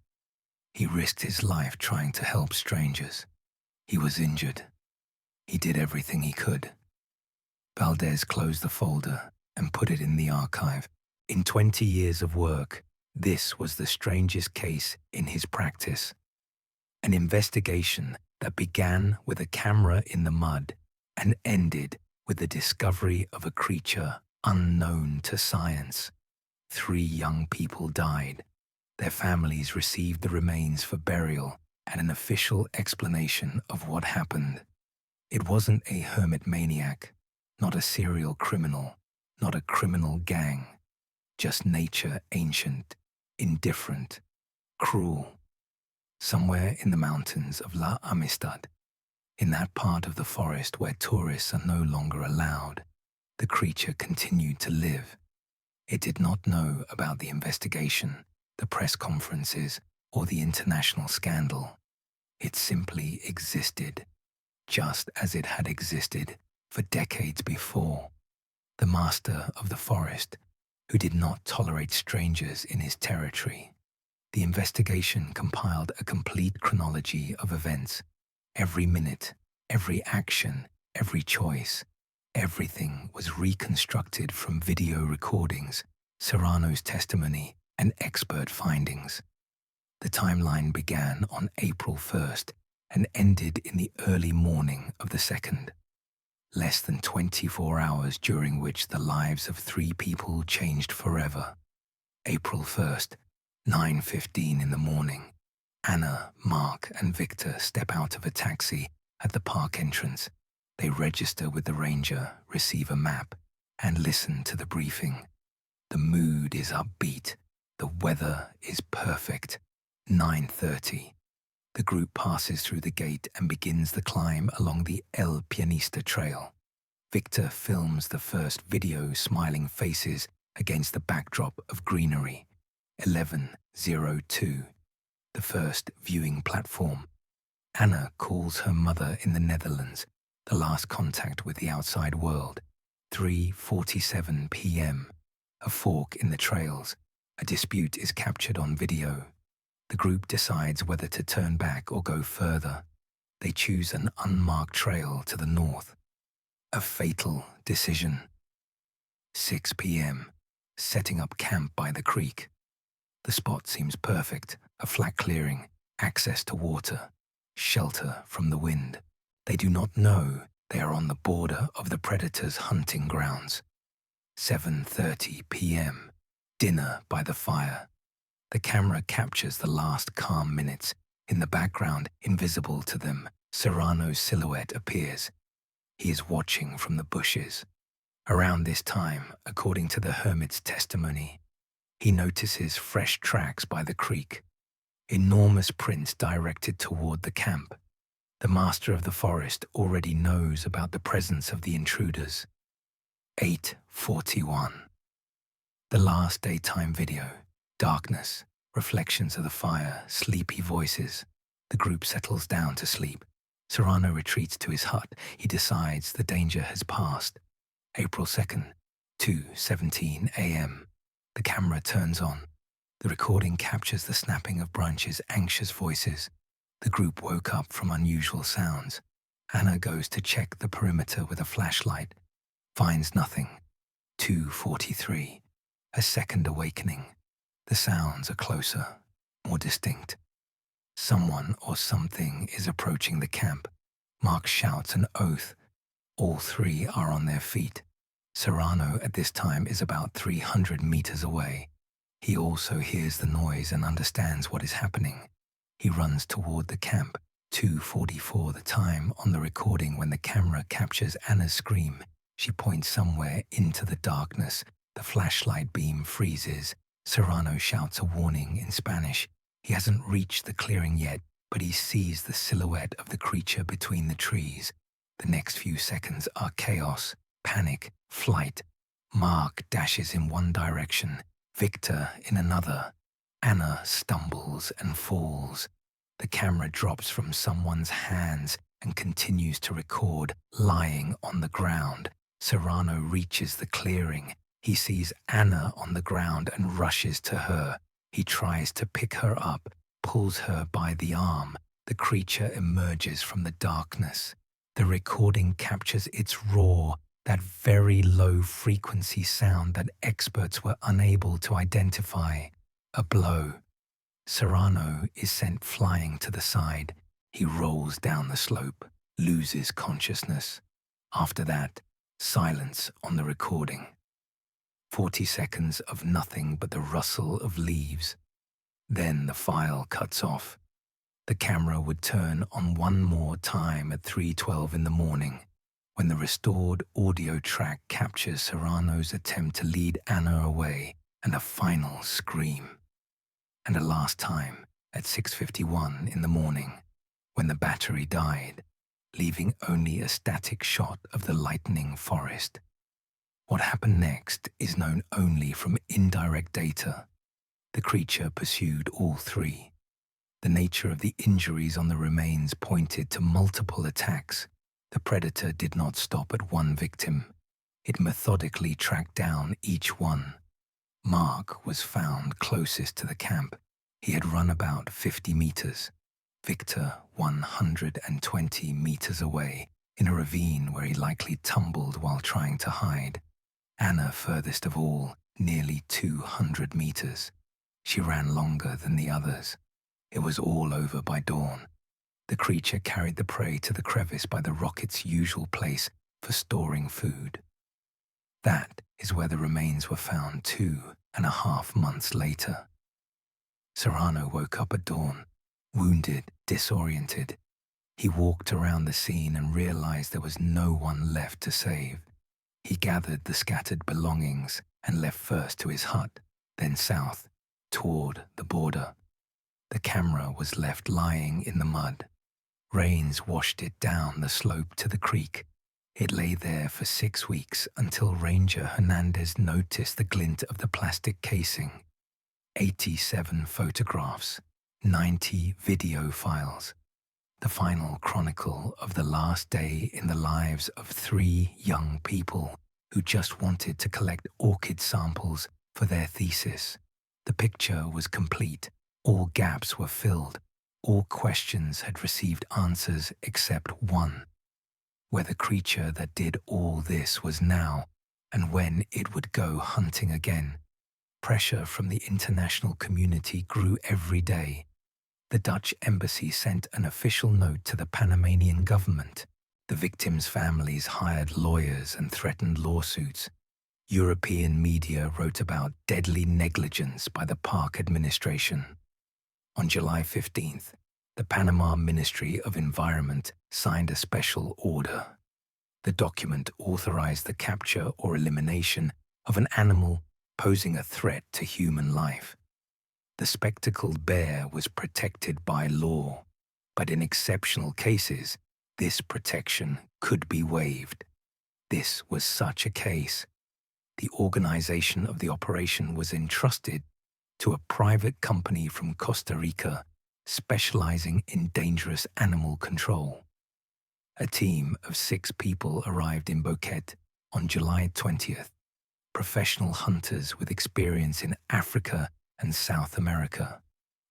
He risked his life trying to help strangers. He was injured. He did everything he could. Valdez closed the folder and put it in the archive. In 20 years of work, this was the strangest case in his practice. An investigation that began with a camera in the mud and ended with the discovery of a creature unknown to science. 3 young people died. Their families received the remains for burial and an official explanation of what happened. It wasn't a hermit maniac, not a serial criminal, not a criminal gang, just nature ancient, indifferent, cruel. Somewhere in the mountains of La Amistad, in that part of the forest where tourists are no longer allowed, the creature continued to live. It did not know about the investigation, the press conferences, or the international scandal. It simply existed, just as it had existed for decades before. The master of the forest, who did not tolerate strangers in his territory. The investigation compiled a complete chronology of events. Every minute, every action, every choice, everything was reconstructed from video recordings, Serrano's testimony, and expert findings. The timeline began on April 1st and ended in the early morning of the 2nd. Less than 24 hours during which the lives of 3 people changed forever. April 1st, 9:15 in the morning. Anna, Mark, and Victor step out of a taxi at the park entrance. They register with the ranger, receive a map, and listen to the briefing. The mood is upbeat. The weather is perfect. 9:30. The group passes through the gate and begins the climb along the El Pianista Trail. Victor films the first video, smiling faces against the backdrop of greenery. 11:02. The first viewing platform. Anna calls her mother in the Netherlands, the last contact with the outside world. 3:47 p.m. A fork in the trails. A dispute is captured on video. The group decides whether to turn back or go further. They choose an unmarked trail to the north. A fatal decision. 6 p.m. Setting up camp by the creek. The spot seems perfect. A flat clearing, access to water, shelter from the wind. They do not know they are on the border of the predator's hunting grounds. 7:30 p.m. Dinner by the fire. The camera captures the last calm minutes. In the background, invisible to them, Serrano's silhouette appears. He is watching from the bushes. Around this time, according to the hermit's testimony, he notices fresh tracks by the creek. Enormous prints directed toward the camp. The master of the forest already knows about the presence of the intruders. 8:41. The last daytime video. Darkness, reflections of the fire, sleepy voices. The group settles down to sleep. Serrano retreats to his hut. He decides the danger has passed. April 2nd, 2:17 a.m. The camera turns on. The recording captures the snapping of branches, anxious voices. The group woke up from unusual sounds. Anna goes to check the perimeter with a flashlight. Finds nothing. 2:43. A second awakening. The sounds are closer, more distinct. Someone or something is approaching the camp. Mark shouts an oath. All 3 are on their feet. Serrano at this time is about 300 meters away. He also hears the noise and understands what is happening. He runs toward the camp. 2:44 the time on the recording when the camera captures Anna's scream. She points somewhere into the darkness. The flashlight beam freezes. Serrano shouts a warning in Spanish. He hasn't reached the clearing yet, but he sees the silhouette of the creature between the trees. The next few seconds are chaos, panic, flight. Mark dashes in one direction, Victor in another. Anna stumbles and falls. The camera drops from someone's hands and continues to record, lying on the ground. Serrano reaches the clearing. He sees Anna on the ground and rushes to her. He tries to pick her up, pulls her by the arm. The creature emerges from the darkness. The recording captures its roar, that very low frequency sound that experts were unable to identify. A blow. Serrano is sent flying to the side. He rolls down the slope, loses consciousness. After that, silence on the recording. 40 seconds of nothing but the rustle of leaves. Then the file cuts off. The camera would turn on one more time at 3:12 in the morning, when the restored audio track captures Serrano's attempt to lead Anna away and a final scream. And a last time at 6:51 in the morning, when the battery died, leaving only a static shot of the lightning forest. What happened next is known only from indirect data. The creature pursued all 3. The nature of the injuries on the remains pointed to multiple attacks. The predator did not stop at one victim. It methodically tracked down each one. Mark was found closest to the camp. He had run about 50 meters. Victor 120 meters away, in a ravine where he likely tumbled while trying to hide. Anna furthest of all, nearly 200 meters. She ran longer than the others. It was all over by dawn. The creature carried the prey to the crevice by the rocket's usual place for storing food. That is where the remains were found 2.5 months later. Serrano woke up at dawn, wounded, disoriented. He walked around the scene and realized there was no one left to save. He gathered the scattered belongings and left first to his hut, then south, toward the border. The camera was left lying in the mud. Rains washed it down the slope to the creek. It lay there for 6 weeks until Ranger Hernandez noticed the glint of the plastic casing. 87 photographs, 90 video files. The final chronicle of the last day in the lives of 3 young people who just wanted to collect orchid samples for their thesis. The picture was complete. All gaps were filled. All questions had received answers except one: where the creature that did all this was now, and when it would go hunting again. Pressure from the international community grew every day. The Dutch embassy sent an official note to the Panamanian government. The victims' families hired lawyers and threatened lawsuits. European media wrote about deadly negligence by the park administration. On July 15th, the Panama Ministry of Environment signed a special order. The document authorized the capture or elimination of an animal posing a threat to human life. The spectacled bear was protected by law, but in exceptional cases, this protection could be waived. This was such a case. The organization of the operation was entrusted to a private company from Costa Rica specializing in dangerous animal control. A team of 6 people arrived in Boquete on July 20th, professional hunters with experience in Africa and South America.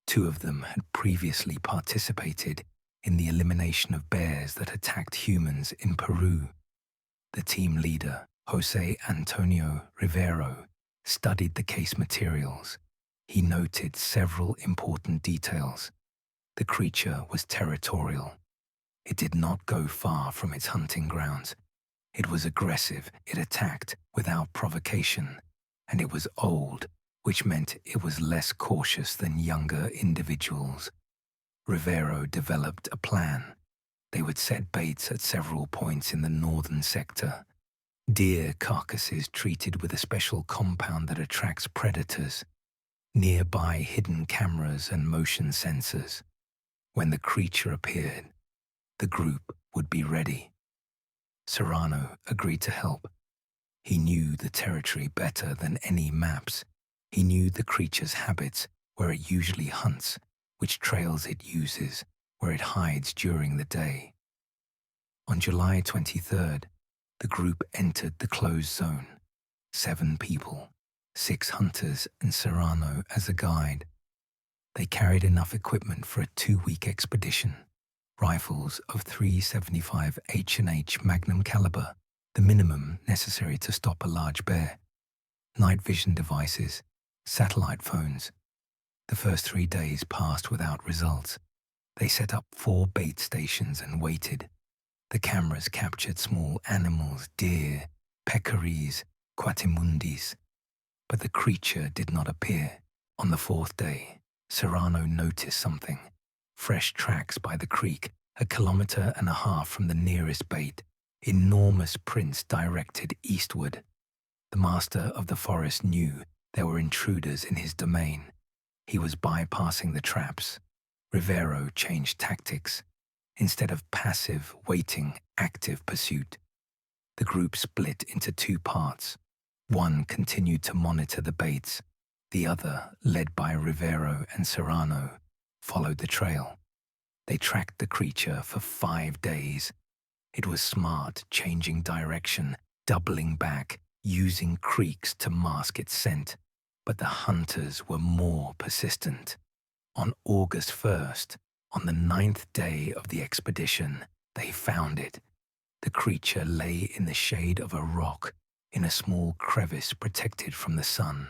2 of them had previously participated in the elimination of bears that attacked humans in Peru. The team leader, Jose Antonio Rivero, studied the case materials. He noted several important details. The creature was territorial. It did not go far from its hunting grounds. It was aggressive, it attacked without provocation, and it was old, which meant it was less cautious than younger individuals. Rivero developed a plan. They would set baits at several points in the northern sector. Deer carcasses treated with a special compound that attracts predators. Nearby hidden cameras and motion sensors. When the creature appeared, the group would be ready. Serrano agreed to help. He knew the territory better than any maps. He knew the creature's habits, where it usually hunts, which trails it uses, where it hides during the day. On July 23rd, the group entered the closed zone. 7 people, 6 hunters and Serrano as a guide. They carried enough equipment for a 2-week expedition. Rifles of .375 H&H Magnum caliber, the minimum necessary to stop a large bear. Night vision devices, satellite phones. The first 3 days passed without results. They set up 4 bait stations and waited. The cameras captured small animals, deer, peccaries, quatimundis. But the creature did not appear. On the 4th day, Serrano noticed something. Fresh tracks by the creek, 1.5 kilometers from the nearest bait. Enormous prints directed eastward. The master of the forest knew there were intruders in his domain. He was bypassing the traps. Rivero changed tactics. Instead of passive, waiting, active pursuit, the group split into 2 parts. One continued to monitor the baits. The other, led by Rivero and Serrano, followed the trail. They tracked the creature for 5 days. It was smart, changing direction, doubling back, using creeks to mask its scent. But the hunters were more persistent. On August 1st, on the 9th day of the expedition, they found it. The creature lay in the shade of a rock, in a small crevice protected from the sun.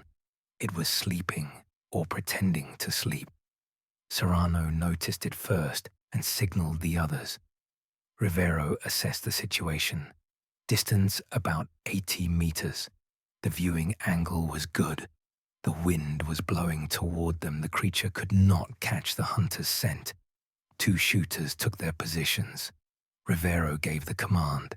It was sleeping, or pretending to sleep. Serrano noticed it first and signaled the others. Rivero assessed the situation. Distance about 80 meters. The viewing angle was good. The wind was blowing toward them. The creature could not catch the hunter's scent. 2 shooters took their positions. Rivero gave the command.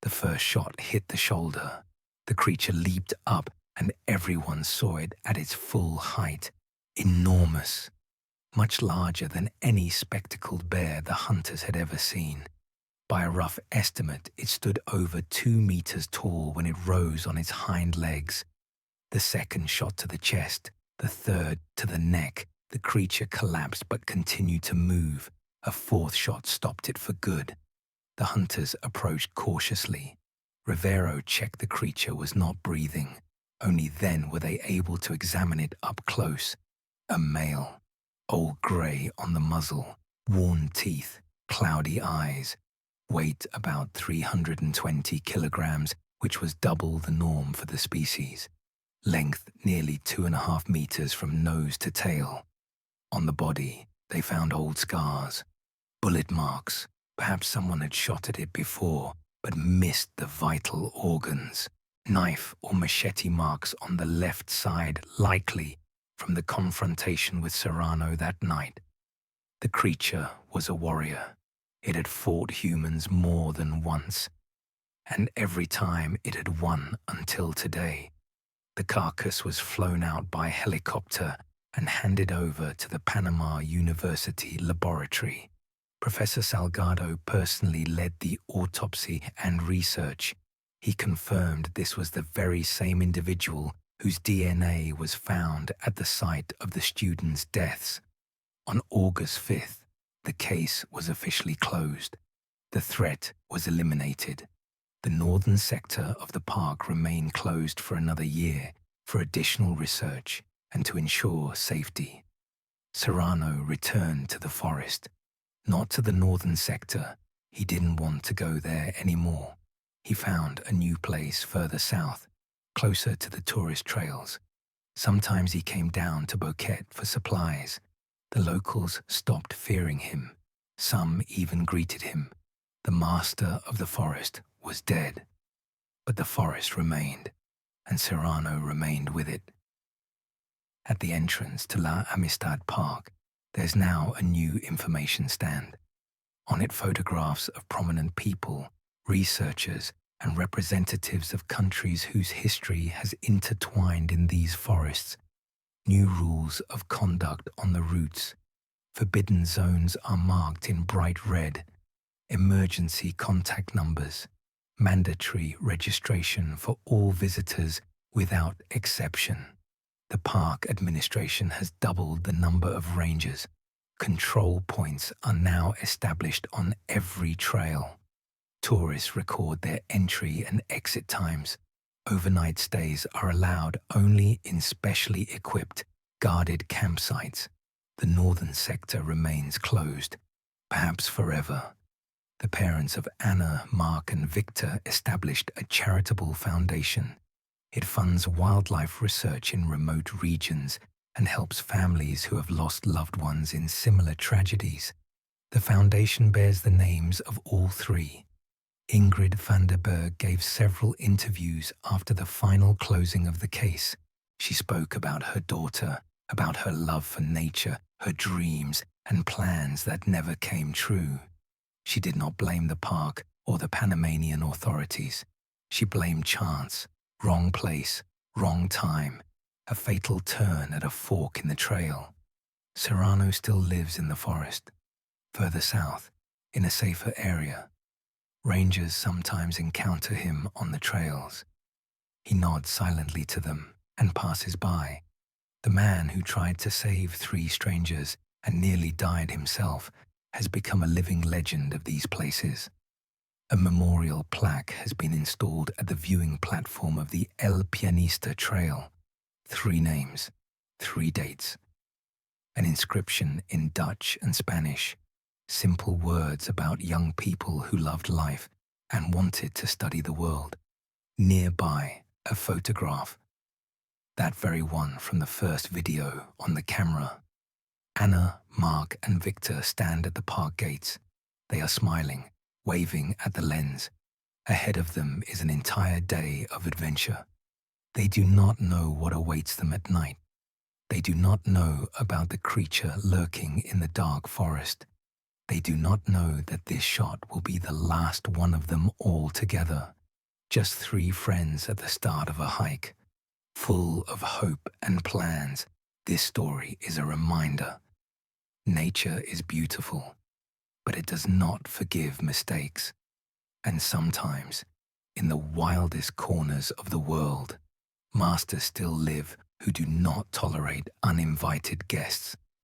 The first shot hit the shoulder. The creature leaped up, and everyone saw it at its full height. Enormous. Much larger than any spectacled bear the hunters had ever seen. By a rough estimate, it stood over 2 meters tall when it rose on its hind legs. The second shot to the chest, the third to the neck. The creature collapsed but continued to move. A 4th shot stopped it for good. The hunters approached cautiously. Rivero checked the creature was not breathing. Only then were they able to examine it up close. A male, old gray on the muzzle, worn teeth, cloudy eyes, weight about 320 kilograms, which was double the norm for the species. Length nearly 2.5 meters from nose to tail. On the body, they found old scars, bullet marks. Perhaps someone had shot at it before, but missed the vital organs. Knife or machete marks on the left side, likely from the confrontation with Serrano that night. The creature was a warrior. It had fought humans more than once, and every time it had won until today. The carcass was flown out by helicopter and handed over to the Panama University laboratory. Professor Salgado personally led the autopsy and research. He confirmed this was the very same individual whose DNA was found at the site of the students' deaths. On August 5th, the case was officially closed. The threat was eliminated. The northern sector of the park remained closed for another year for additional research and to ensure safety. Serrano returned to the forest. Not to the northern sector. He didn't want to go there anymore. He found a new place further south, closer to the tourist trails. Sometimes he came down to Boquete for supplies. The locals stopped fearing him. Some even greeted him. The master of the forest was dead. But the forest remained, and Serrano remained with it. At the entrance to La Amistad Park, there's now a new information stand. On it, photographs of prominent people, researchers, and representatives of countries whose history has intertwined in these forests. New rules of conduct on the routes. Forbidden zones are marked in bright red. Emergency contact numbers. Mandatory registration for all visitors without exception. The park administration has doubled the number of rangers. Control points are now established on every trail. Tourists record their entry and exit times. Overnight stays are allowed only in specially equipped, guarded campsites. The northern sector remains closed, perhaps forever. The parents of Anna, Mark, and Victor established a charitable foundation. It funds wildlife research in remote regions and helps families who have lost loved ones in similar tragedies. The foundation bears the names of all 3. Ingrid van der Berg gave several interviews after the final closing of the case. She spoke about her daughter, about her love for nature, her dreams, and plans that never came true. She did not blame the park or the Panamanian authorities. She blamed chance, wrong place, wrong time, a fatal turn at a fork in the trail. Serrano still lives in the forest, further south, in a safer area. Rangers sometimes encounter him on the trails. He nods silently to them and passes by. The man who tried to save 3 strangers and nearly died himself has become a living legend of these places. A memorial plaque has been installed at the viewing platform of the El Pianista Trail. 3 names, 3 dates. An inscription in Dutch and Spanish. Simple words about young people who loved life and wanted to study the world. Nearby, a photograph. That very one from the first video on the camera. Anna, Mark, and Victor stand at the park gates. They are smiling, waving at the lens. Ahead of them is an entire day of adventure. They do not know what awaits them at night. They do not know about the creature lurking in the dark forest. They do not know that this shot will be the last one of them all together. Just three friends at the start of a hike. Full of hope and plans, this story is a reminder. Nature is beautiful, but it does not forgive mistakes. And sometimes, in the wildest corners of the world, masters still live who do not tolerate uninvited guests.